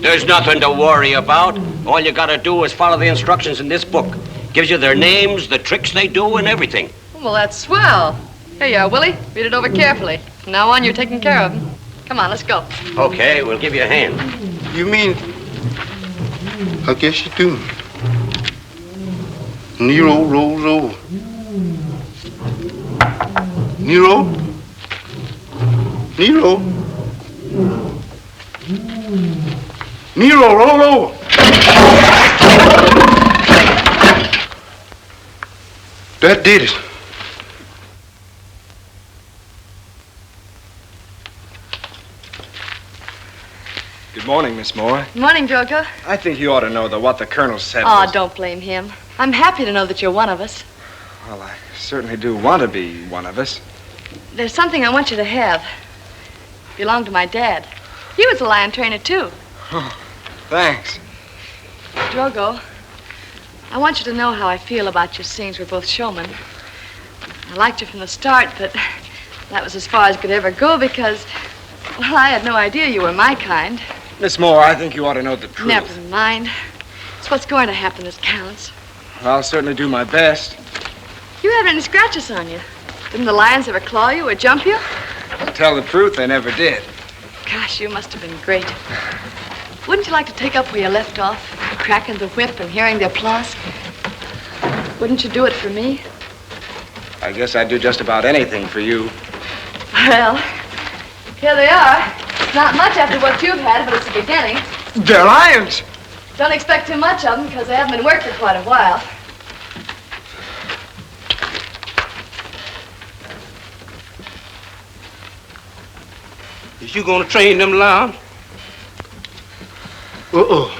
There's nothing to worry about. All you gotta do is follow the instructions in this book. Gives you their names, the tricks they do, and everything. Well, that's swell. Here you are, Willie. Read it over carefully. From now on, you're taking care of them. Come on, let's go. Okay, we'll give you a hand. You mean... I guess you do. Nero rolls over. Nero? Nero? Nero, roll over. That did it. Good morning, Miss Moore. Morning, Drogo. I think you ought to know that what the Colonel said Oh, was... don't blame him. I'm happy to know that you're one of us. Well, I certainly do want to be one of us. There's something I want you to have. It belonged to my dad. He was a lion trainer, too. Thanks. Drogo, I want you to know how I feel about you seeing we're both showmen. I liked you from the start, but that was as far as could ever go because, well, I had no idea you were my kind. Miss Moore, I think you ought to know the truth. Never mind. It's what's going to happen that counts. I'll certainly do my best. You haven't any scratches on you. Didn't the lions ever claw you or jump you? To tell the truth, they never did. Gosh, you must have been great. Wouldn't you like to take up where you left off? Cracking the whip and hearing the applause? Wouldn't you do it for me? I guess I'd do just about anything for you. Well, here they are. It's not much after what you've had, but it's the beginning. They're lions! Don't expect too much of them because they haven't been worked for quite a while. Is you gonna train them lions? Uh-oh.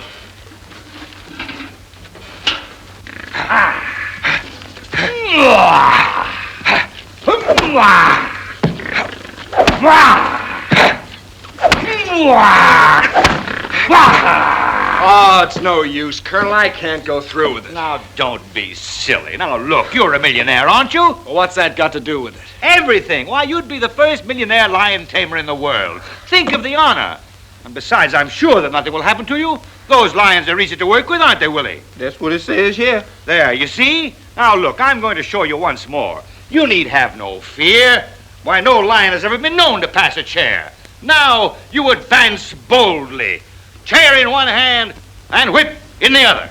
Oh, it's no use, Colonel. I can't go through with it. Now, don't be silly. Now, look, you're a millionaire, aren't you? Well, what's that got to do with it? Everything. Why, you'd be the first millionaire lion tamer in the world. Think of the honor. And besides, I'm sure that nothing will happen to you. Those lions are easy to work with, aren't they, Willie? That's what it says here. There, you see? Now, look, I'm going to show you once more. You need have no fear. Why, no lion has ever been known to pass a chair. Now, you advance boldly. Chair in one hand and whip in the other.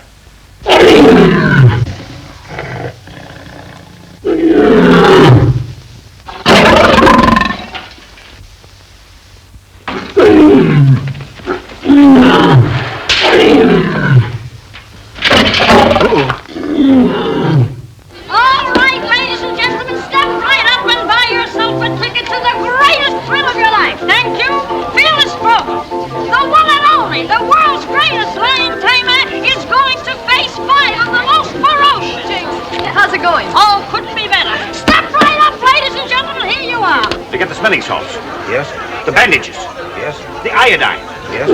All right, ladies and gentlemen, step right up and buy yourself a ticket to the greatest thrill of your life. Thank you. Fearless Brokers. The one and only, the world's greatest lion tamer is going to face five of the most ferocious. How's it going? Oh, couldn't be better. Step right up, ladies and gentlemen. Here you are. To get the smelling salts. Yes. The bandages. Yes. The iodine. Yes.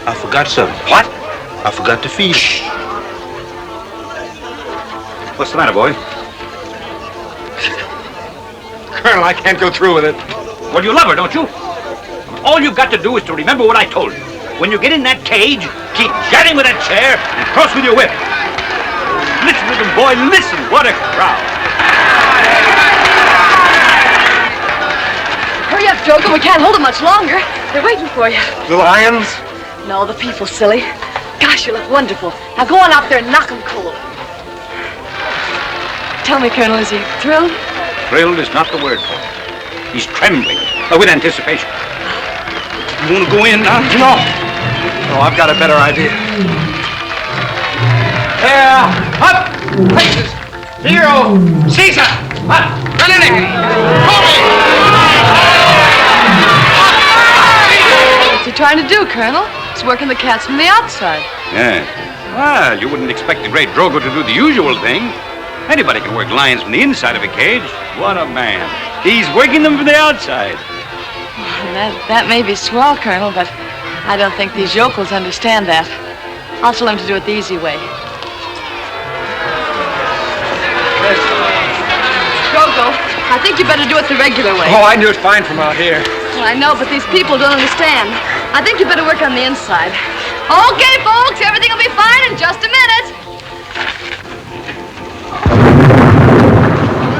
I forgot something. What? I forgot to feed. What's the matter, boy? Colonel, I can't go through with it. Well, you love her, don't you? All you've got to do is to remember what I told you. When you get in that cage, keep jabbing with that chair and cross with your whip. Listen to them, boy, listen. What a crowd. Hurry up, Drogo. We can't hold them much longer. They're waiting for you. The lions? No, the people, silly. Gosh, you look wonderful. Now go on out there and knock them cold. Tell me, Colonel, is he thrilled? Thrilled is not the word for it. He's trembling with anticipation. You want to go in now? No. No, I've got a better idea. Up! Places! Zero! Caesar! Up! Renegade! What's he trying to do, Colonel? He's working the cats from the outside. Yeah. Well, you wouldn't expect the great Drogo to do the usual thing. Anybody can work lions from the inside of a cage. What a man. He's working them from the outside. That may be swell, Colonel, but I don't think these yokels understand that. I'll tell them to do it the easy way. Drogo, I think you better do it the regular way. Oh, I knew it fine from out here. Well, I know, but these people don't understand. I think you better work on the inside. Okay, folks, everything will be fine in just a minute.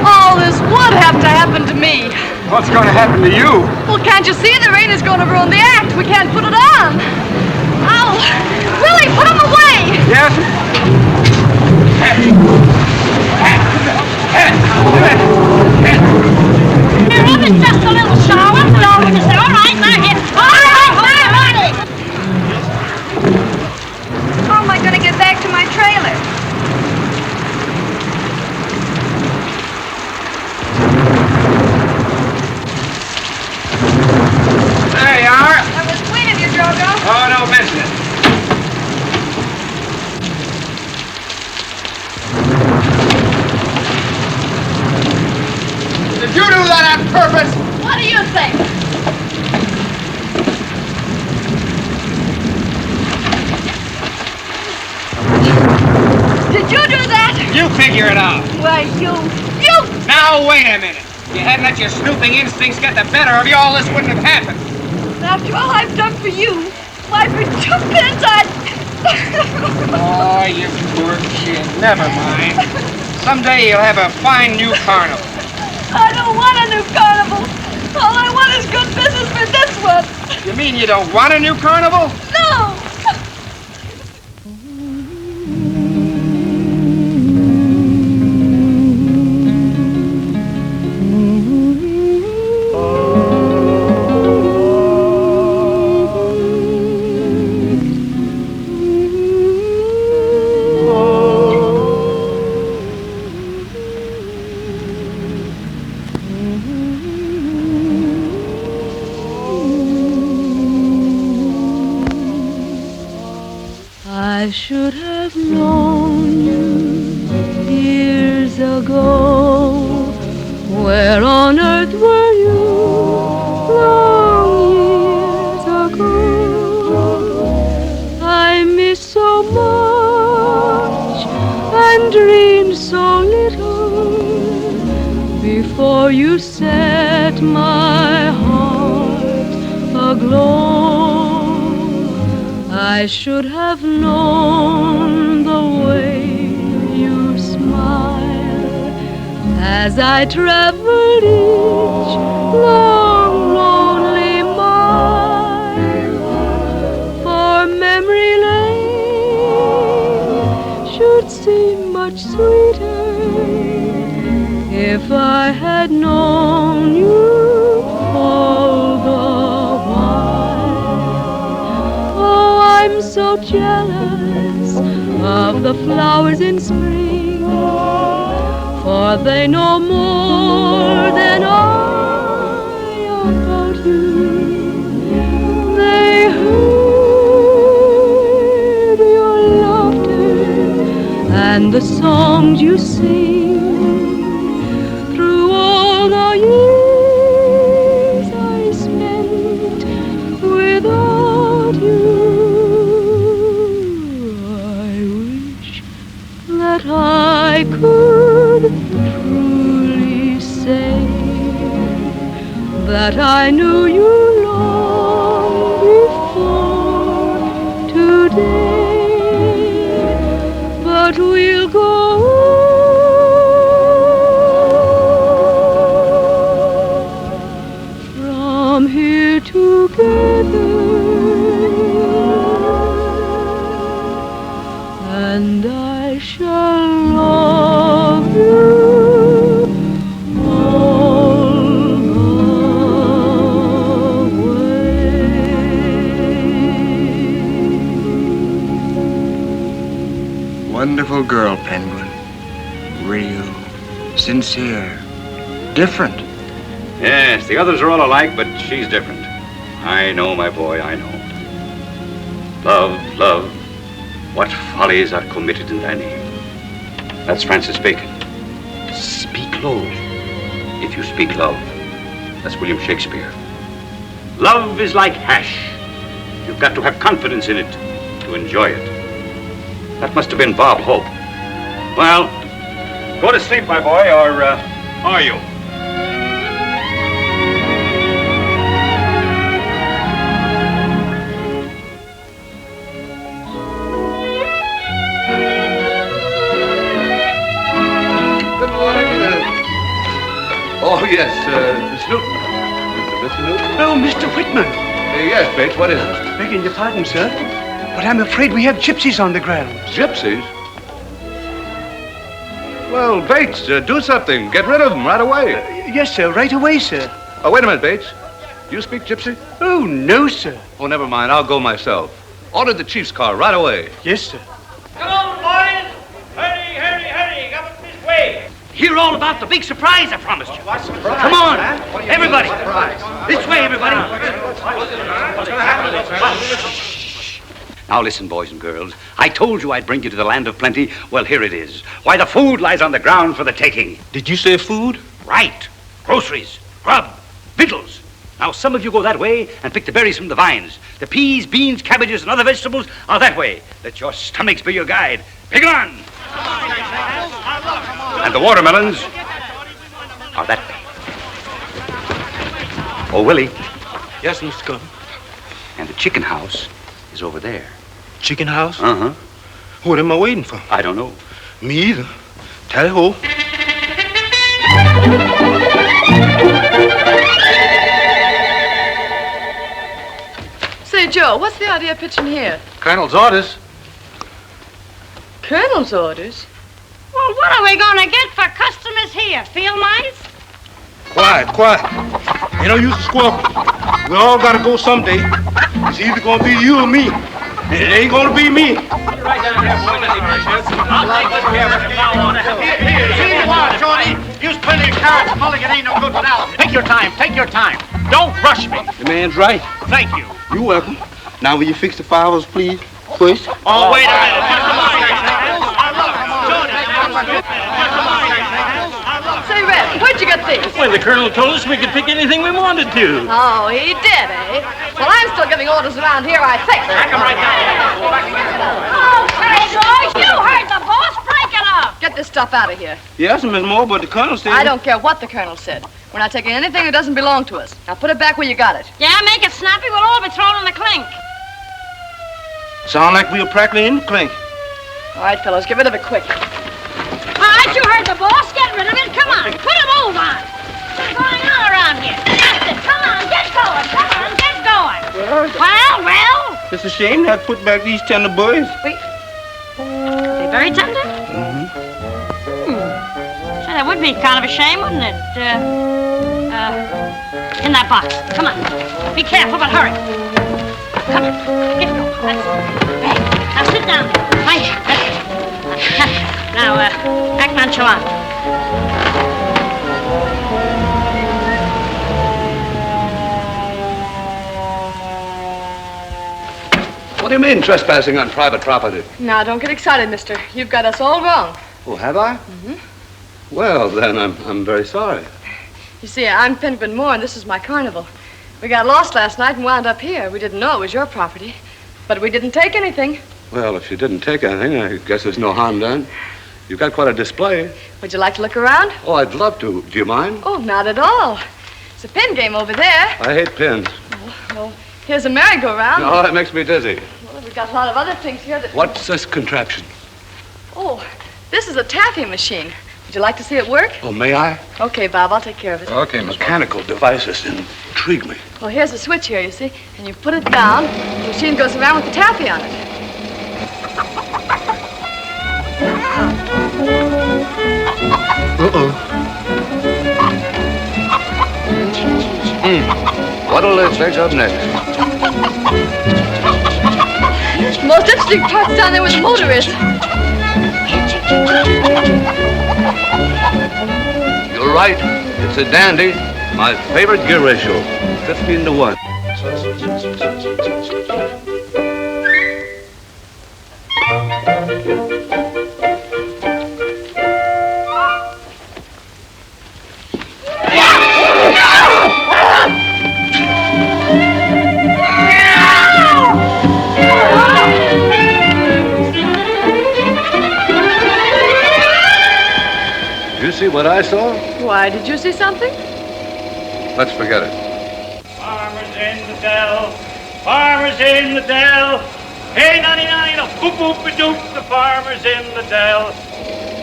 All this would have to happen to me. What's going to happen to you? Well, can't you see the rain is going to ruin the act? We can't put it on. Ow! Willie, put him away! Yes? purpose? What do you think? Did you do that? You figure it out. Why, you... Now, wait a minute. If you hadn't let your snooping instincts get the better of you, all this wouldn't have happened. After all I've done for you, why, for 2 pence Oh, you poor kid. Never mind. Someday you'll have a fine new carnival. I don't want a new carnival. All I want is good business for this one. You mean you don't want a new carnival? No! I should have known you years ago. Where on earth were you long years ago? I miss so much and dreamed so little before you set my heart aglow. I should have known the way you smile as I traveled each long, lonely mile. For memory lane should seem much sweeter if I had known you all the I'm so jealous of the flowers in spring, for they know more than I about you. They heard your laughter and the songs you sing through all the years I spent without you. I could truly say that I knew you long before today, but we'll go from here together, and I shall love you all the way. Wonderful girl, Penguin. Real, sincere, different. Yes, the others are all alike, but she's different. I know, my boy, I know. Love, love. What follies are committed in thy name. That's Francis Bacon. Speak low. If you speak love, that's William Shakespeare. Love is like hash. You've got to have confidence in it to enjoy it. That must have been Bob Hope. Well, go to sleep, my boy, or are you? Oh, yes, Miss Newton. Mr. Newton? Oh, Mr. Whitman. Yes, Bates, what is it? Begging your pardon, sir, but I'm afraid we have gypsies on the ground. Gypsies? Well, Bates, do something. Get rid of them right away. Yes, sir, right away, sir. Oh, wait a minute, Bates. Do you speak gypsy? Oh, no, sir. Oh, never mind. I'll go myself. Order the chief's car right away. Yes, sir. Come on, boys. Hurry, hurry, hurry. Come up this way. Hear all about the big surprise I promised you. What surprise? Come on, Huh? everybody. Surprise? This way, everybody. Now listen, boys and girls. I told you I'd bring you to the land of plenty. Well, here it is. Why, the food lies on the ground for the taking. Did you say food? Right. Groceries. grub, victuals. Now, some of you go that way and pick the berries from the vines. The peas, beans, cabbages, and other vegetables are that way. Let your stomachs be your guide. Pick on! And the watermelons are that way. Oh, Willie. Yes, Mr. Cullen. And the chicken house is over there. Chicken house? Uh-huh. What am I waiting for? I don't know. Me either. Tally-ho. Say, Joe, what's the idea of pitching here? Colonel's orders. Colonel's orders? Well, what are we gonna get for customers here? Field mice? Quiet, quiet. Ain't no use to squawk. We all gotta go someday. It's either gonna be you or me. And it ain't gonna be me. Right down here, boys. I'll take good care of it if I want to help. See what, Shorty? Use plenty of carrots. Mulligan ain't no good without them. Take your time. Take your time. Don't rush me. The man's right. Thank you. You're welcome. Now, will you fix the fowls, please? First. Oh, wait a minute. Say, Red, where'd you get these? Well, the Colonel told us we could pick anything we wanted to. Oh, he did, eh? Well, I'm still giving orders around here, I think. Come right down. Okay, boys, you heard the boss. Break it up. Get this stuff out of here. Yes, Miss Moore, but the Colonel said... I don't care what the Colonel said. We're not taking anything that doesn't belong to us. Now put it back where you got it. Yeah, make it snappy. We'll all be thrown in the clink. Sound like we were practically in the clink. All right, fellows, get rid of it quick. All right, you heard the boss. Get rid of it. Come on. Put a move on. What's going on around here? That's it. Come on, get going. Come on, get going. Well. It's a shame not put back these tender boys. Wait. They very tender? Say, that would be kind of a shame, wouldn't it? In that box. Come on. Be careful, but hurry. Come on. Get going. That's it. Hey, now sit down. Right. Now, act nonchalant. What do you mean, trespassing on private property? Now, don't get excited, mister. You've got us all wrong. Oh, have I? Mm-hmm. Well, then, I'm very sorry. You see, I'm Penguin Moore, and this is my carnival. We got lost last night and wound up here. We didn't know it was your property, but we didn't take anything. Well, if you didn't take anything, I guess there's no harm done. You've got quite a display. Would you like to look around? Oh, I'd love to. Do you mind? Oh, not at all. It's a pin game over there. I hate pins. Well, here's a merry-go-round. Oh, it makes me dizzy. Well, we've got a lot of other things here that... What's this contraption? Oh, this is a taffy machine. Would you like to see it work? Oh, may I? Okay, Bob, I'll take care of it. Okay, mechanical devices intrigue me. Well, here's a switch here, you see, and you put it down, the machine goes around with the taffy on it. Uh-oh. What'll they fetch up next? Most interesting part's down there where the motor is. You're right. It's a dandy. My favorite gear ratio, 15 to 1. You see what I saw? Why, did you see something? Let's forget it. Farmers in the dell. Farmers in the dell. Hey, 99, a boop boop a doop. The farmers in the dell.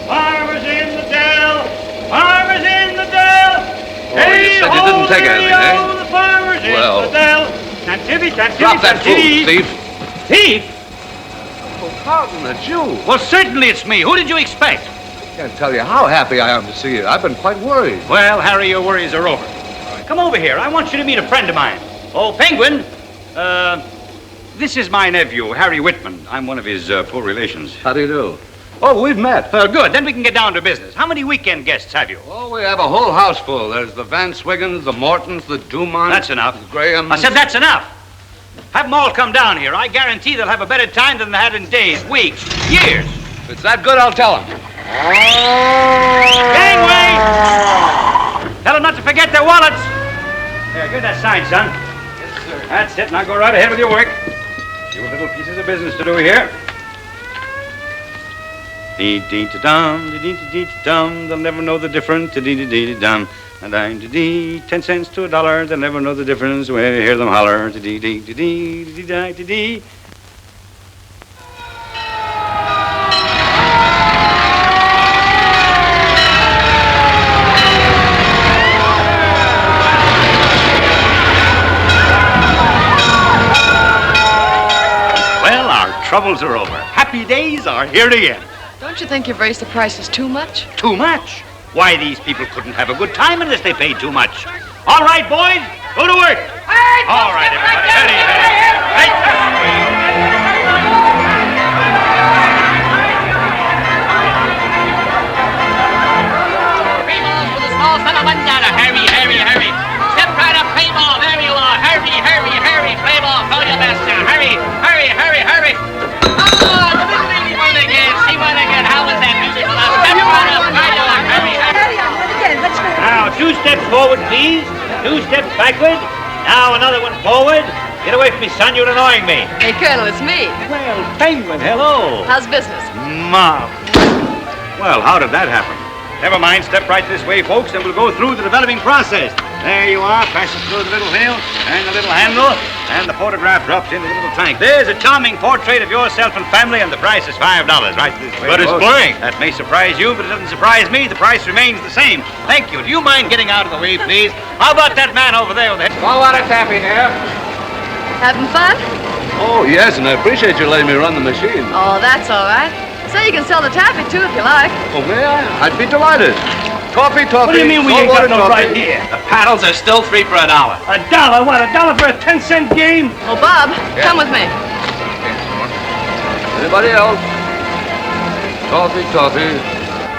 Farmers in the dell. Farmers in the dell. Oh, you said you didn't take anything, eh? The farmers in the dell. Tantivy, Drop that fool, thief. Thief? Oh, Carlton, that's you. Well, certainly it's me. Who did you expect? I can't tell you how happy I am to see you. I've been quite worried. Well, Harry, your worries are over. Come over here. I want you to meet a friend of mine. Oh, Penguin. This is my nephew, Harry Whitman. I'm one of his poor relations. How do you do? Oh, we've met. Good. Then we can get down to business. How many weekend guests have you? Oh, we have a whole house full. There's the Van Swiggins, the Mortons, the Dumonts. That's enough. The Grahams. I said that's enough. Have them all come down here. I guarantee they'll have a better time than they had in days, weeks, years. If it's that good, I'll tell them. Gangway! Tell them not to forget their wallets. Here's that sign, son. Yes, sir. That's it. Now go right ahead with your work. Few little pieces of business to do here. Dee-dee-da-dum, dee-dee-dee-dum, they'll never know the difference. Dee-dee-dee-dum, dee 10 cents to $1, they'll never know the difference when you hear them holler. Dee-dee-dee-dee-dee-dee-dee. Well, our troubles are over. Happy days are here again. Don't you think you've raised the prices too much? Too much? Why, these people couldn't have a good time unless they paid too much. All right, boys, go to work. All right, everybody. Small son of one dollar. Hurry, hurry, hurry. Step right up, play ball. There you are. Hurry, hurry, hurry. Play ball. Throw your best now. Hurry, hurry, hurry, hurry. Oh, the little lady won again. She won again. How was that beautiful? Now step right up. Hurry, hurry, hurry. Now, 2 steps forward, please. 2 steps backward. Now, another one forward. Get away from me, son. You're annoying me. Hey, Colonel, it's me. Well, Penguin, hello. How's business? Mom. Well, how did that happen? Never mind. Step right this way, folks, and we'll go through the developing process. There you are. Pass it through the little wheel and the little handle, and the photograph drops into the little tank. There's a charming portrait of yourself and family, and the price is $5. Right this way. But it's folks. blank. That may surprise you, but it doesn't surprise me. The price remains the same. Thank you. Do you mind getting out of the way, please? How about that man over there with the... Small water taffy there. Having fun? Oh, yes, and I appreciate you letting me run the machine. Oh, that's all right. Say you can sell the taffy, too, if you like. Oh, may I? I'd be delighted. Toffee. What do you mean we ain't got no right here? The paddles are still 3 for $1. $1? What, $1 for a 10-cent game? Oh, Bob, come with me. Anybody else? Toffee.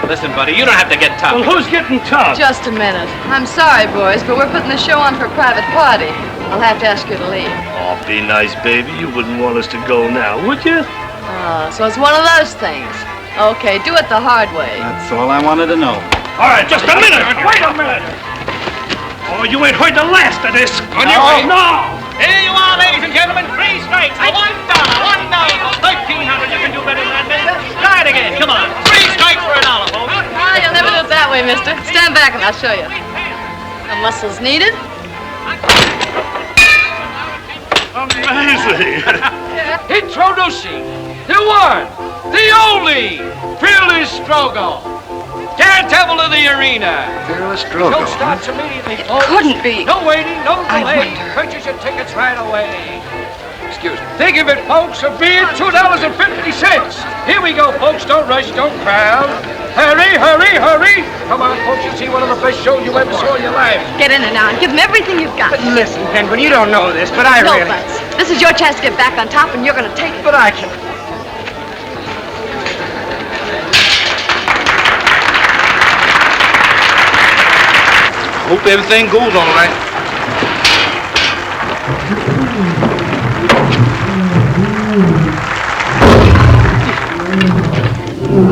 Listen, buddy, you don't have to get tough. Well, who's getting tough? Just a minute. I'm sorry, boys, but we're putting the show on for a private party. I'll have to ask you to leave. Oh, be nice, baby. You wouldn't want us to go now, would you? Oh, so it's one of those things. Okay, do it the hard way. That's all I wanted to know. All right, just a minute. Wait a minute. Oh, you ain't heard the last of this. On your way. No. Here you are, ladies and gentlemen. 3 strikes. $1. $1. You can do better than that, mister. Try it again. Come on. 3 strikes for $1, folks. Ah, you'll never do it that way, mister. Stand back and I'll show you. No muscles needed. Amazing. Introducing the one, the only, Fearless Drogo. Daredevil of the arena. Fearless Show Drogo. starts immediately, folks. Couldn't be. No waiting, no delay. Purchase your tickets right away. Excuse me. Think of it, folks. A beer, $2.50. Here we go, folks. Don't rush, don't crowd. Hurry, hurry, hurry. Come on, folks. You see one of the best shows you ever saw in your life. Get in there now and give them everything you've got. But listen, Penguin, you don't know this, but I no, really... Butts. This is your chance to get back on top, and you're going to take it. But I can... Hope everything goes all right.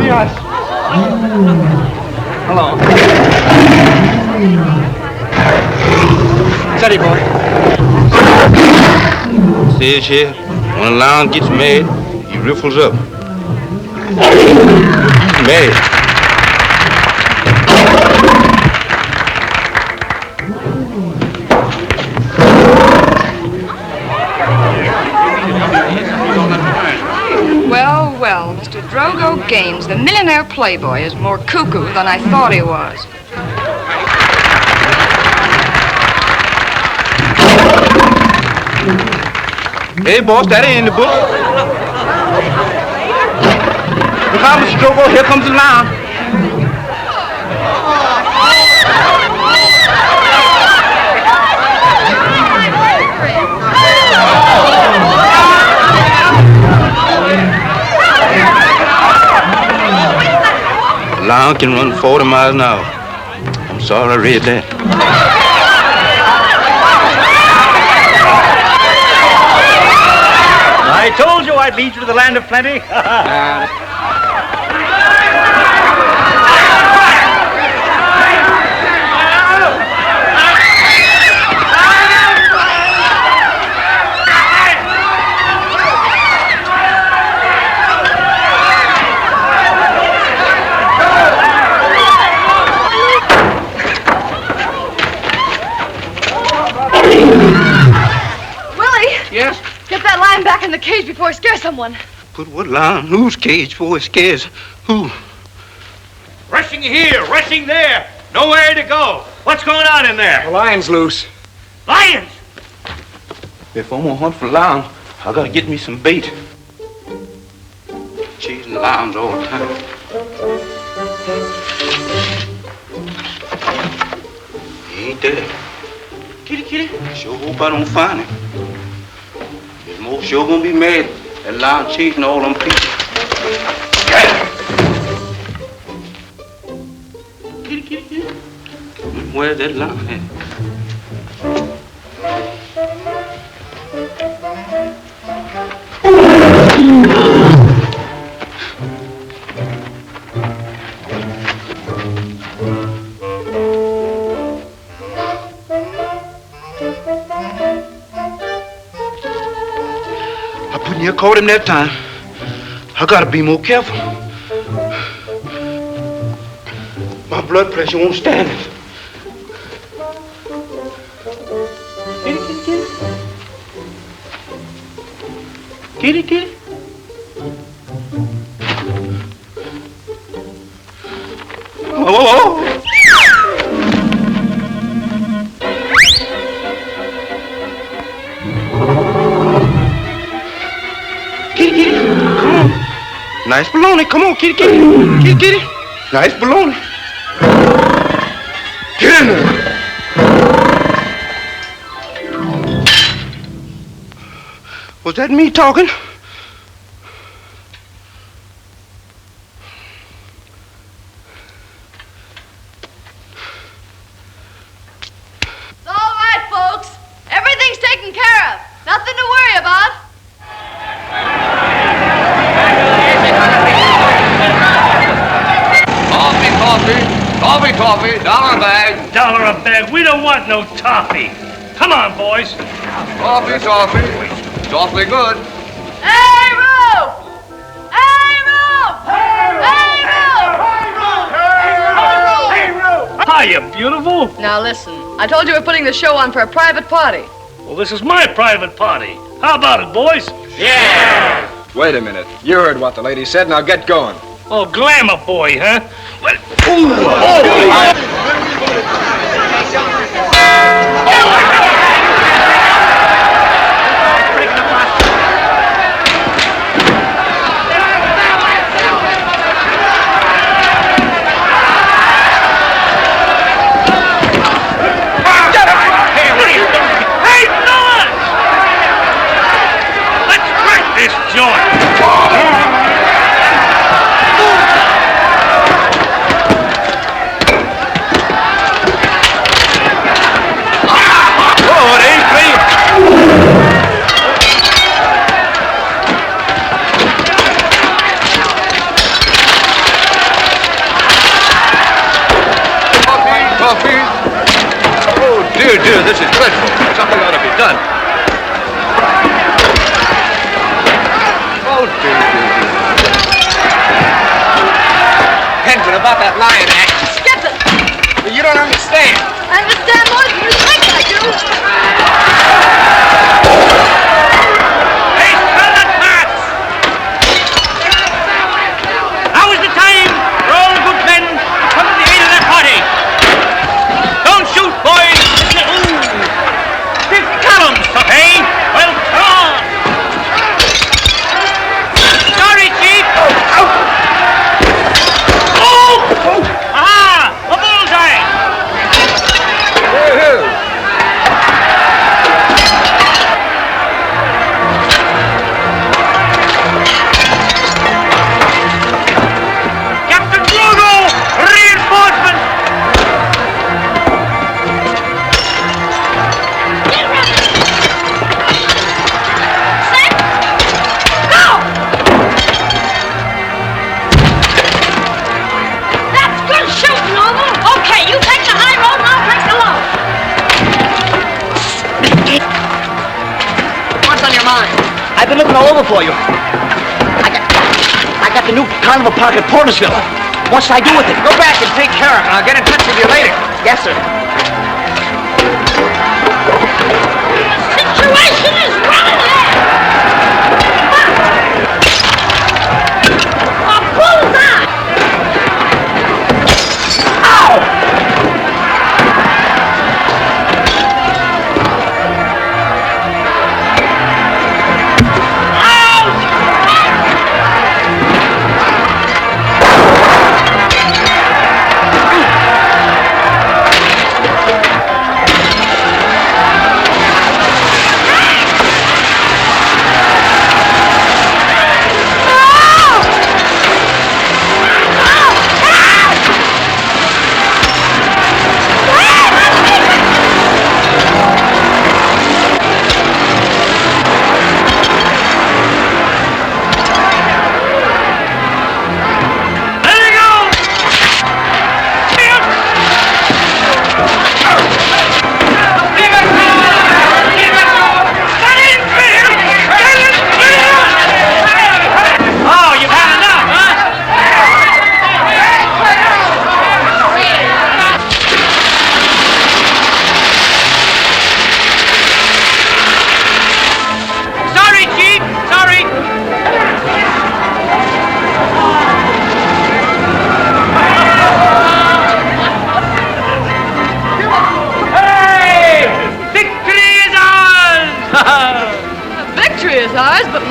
Yes. Hello. Steady, boy. Says here, when a lion gets mad, he riffles up. Mad. Well, Mr. Drogo Gaines, the millionaire playboy, is more cuckoo than I thought he was. Hey, boss, that ain't in the book. Look out, Mr. Drogo, here comes the lion. Lion can run 40 miles an hour. I'm sorry I read that. I told you I'd lead you to the land of plenty. before he scares someone. Put what lion? Whose cage before it scares? Who? Rushing here, rushing there. Nowhere to go. What's going on in there? The lion's loose. Lions! If I'm gonna hunt for lion, I gotta get me some bait. Chasing lions all the time. He ain't there. Kitty. Sure hope I don't find him. There's more sure gonna be mad. That lion chasing all them people. Kitty. Where's that lion at? You caught him that time. I gotta be more careful. My blood pressure won't stand it. Kitty. Oh. Kitty, come on. Nice baloney. Come on, kitty. Kitty. Nice baloney. Get in there. Was that me talking? It's all right, folks. Everything's taken care of. Nothing to worry about. Toffee, $1 a bag. $1 a bag. We don't want no toffee. Come on, boys. Toffee. It's awfully good. Hey, Roo! Hiya, beautiful. Now listen, I told you we're putting the show on for a private party. Well, this is my private party. How about it, boys? Yeah! Wait a minute. You heard what the lady said. Now get going. Oh, glamour boy, huh? What? Dear, this is dreadful. Something ought to be done. Oh, dear. Henson, about that lion act. Skip it! You don't understand. I understand more than you think I do. Hey, Scarlet Mats! Now is the time for all good men to come to the aid of their party. Don't shoot, boys! Hey, well, come on! Sorry, Chief! Oh! Aha! A bullseye! Captain Drogo! Reinforcements! I've been looking all over for you. I got the new Carnival Park at Portersville. What should I do with it? Go back and take care of it. I'll get in touch with you later. Yes, sir. The situation is running there.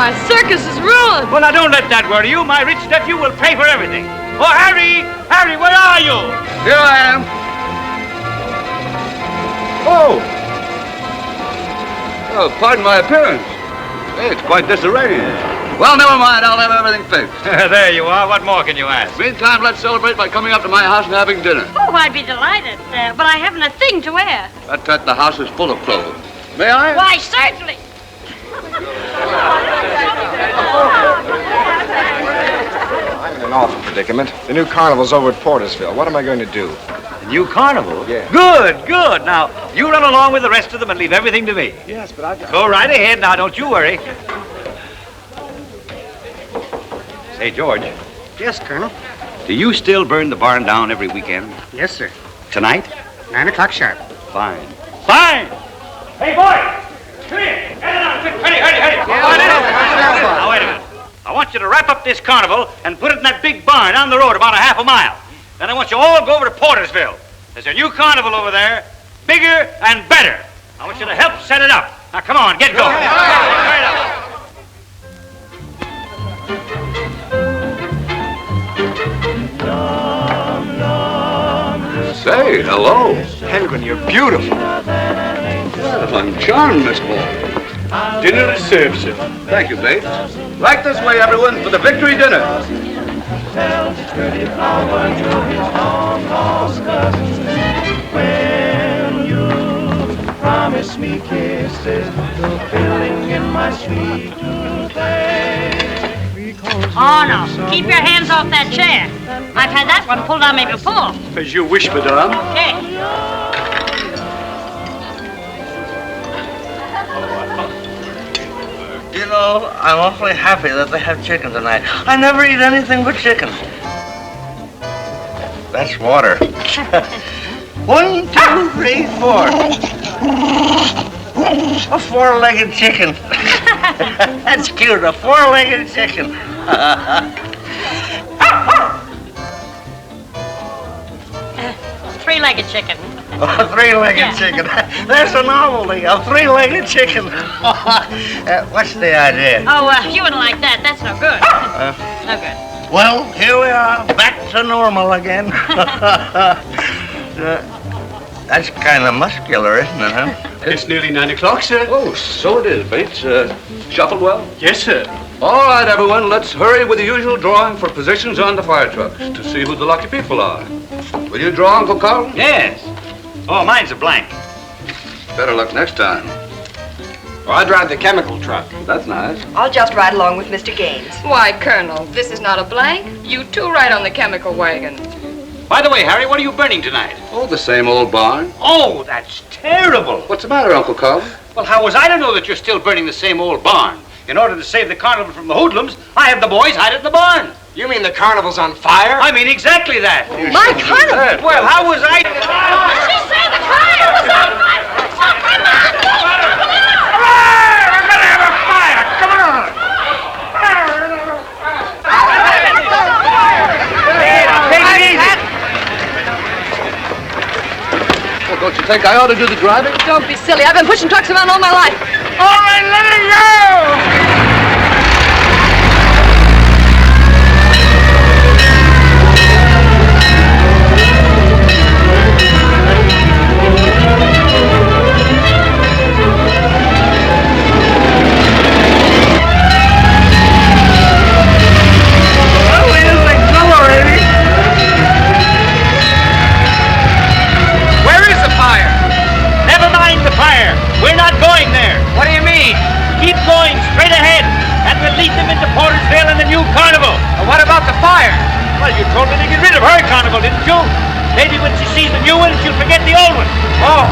my circus is ruined. Well, now, don't let that worry you. My rich nephew will pay for everything. Oh, Harry! Harry, where are you? Here I am. Oh! Oh, pardon my appearance. Hey, it's quite disarranged. Well, never mind. I'll have everything fixed. There you are. What more can you ask? Meantime, let's celebrate by coming up to my house and having dinner. Oh, I'd be delighted. But I haven't a thing to wear. Tut, the house is full of clothes. May I? Why, certainly. I'm in an awful predicament. The new carnival's over at Portersville. What am I going to do? The new carnival? Yeah. Good, good. Now, you run along with the rest of them and leave everything to me. Yes, but I've got... Go right ahead now. Don't you worry. Say, George. Yes, Colonel. Do you still burn the barn down every weekend? Yes, sir. Tonight? 9 o'clock sharp. Fine. Fine! Hey, boy! Come here! Get it on, quick! Hurry! Now, wait a minute. I want you to wrap up this carnival and put it in that big barn down the road about a half a mile. Then I want you all to go over to Portersville. There's a new carnival over there, bigger and better. I want you to help set it up. Now, come on, get going. Right up. Say, hello. Penguin, you're beautiful. Well, I'm charmed, Miss Ball. Dinner is served, sir. Thank you, Bates. Right this way, everyone, for the victory dinner. When you promise me kisses, the feeling in my sweet today. Oh, no. Keep your hands off that chair. I've had that one pulled on me before. As you wish, madame. Okay. You know, I'm awfully happy that they have chicken tonight. I never eat anything but chicken. That's water. 1, 2, 3, 4. A four-legged chicken. That's cute, a four-legged chicken. Three-legged chicken. A three-legged chicken. There's a novelty, a three-legged chicken. What's the idea? Oh, you wouldn't like that. That's no good. No good. Well, here we are, back to normal again. That's kind of muscular, isn't it, huh? It's nearly 9 o'clock, sir. Oh, so it is, Bates. Shuffled well? Yes, sir. All right, everyone, let's hurry with the usual drawing for positions on the fire trucks to see who the lucky people are. Will you draw, Uncle Carl? Yes. Oh, mine's a blank. Better luck next time. Well, I'd ride the chemical truck. That's nice. I'll just ride along with Mr. Gaines. Why, Colonel, this is not a blank. You too ride on the chemical wagon. By the way, Harry, what are you burning tonight? Oh, the same old barn. Oh, that's terrible. What's the matter, Uncle Carl? Well, how was I to know that you're still burning the same old barn? In order to save the carnival from the hoodlums, I had the boys hide it in the barn. You mean the carnival's on fire? I mean exactly that. My carnival! Well, how was I... She said the fire was on fire! We're gonna have a fire! Come on! Take it easy. Well, don't you think I ought to do the driving? Don't be silly. I've been pushing trucks around all my life. All right, let it go! Where is the fire? Never mind the fire. We're not going there. What do you mean? Keep going straight ahead, and we'll lead them into Portersville and the new carnival. Well, what about the fire? Well, you told me to get rid of her carnival, didn't you? Maybe when she sees the new one, she'll forget the old one. Oh.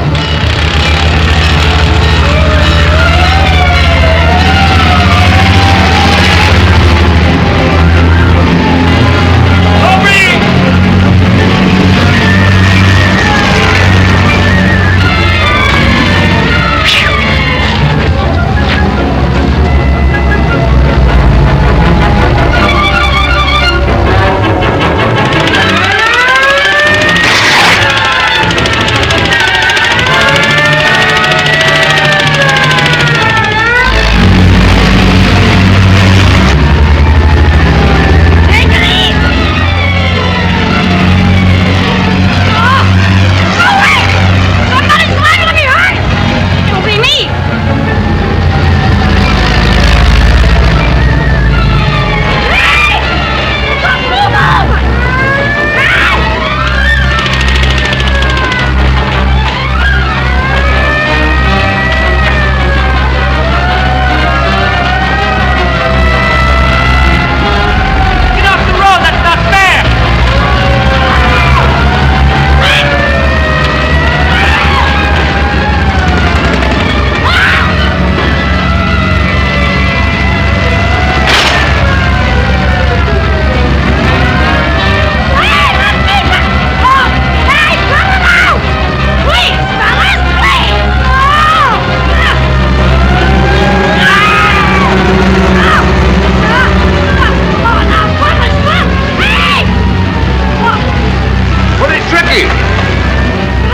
Mickey!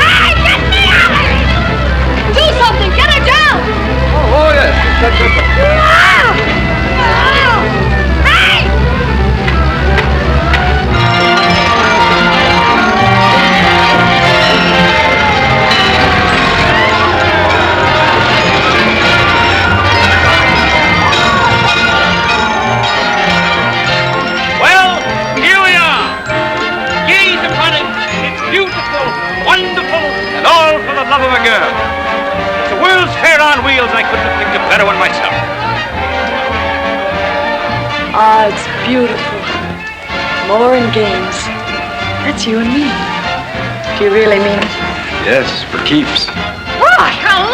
Hey, get me out of here! Do something! Get her down! Oh, yes. Well, here we are. Gaze upon it. It's beautiful, wonderful, and all for the love of a girl. It's a World's Fair on wheels. I couldn't have picked a better one myself. Ah, it's beautiful. More and Gaines. That's you and me. Do you really mean it? Yes, for keeps. Gosh, how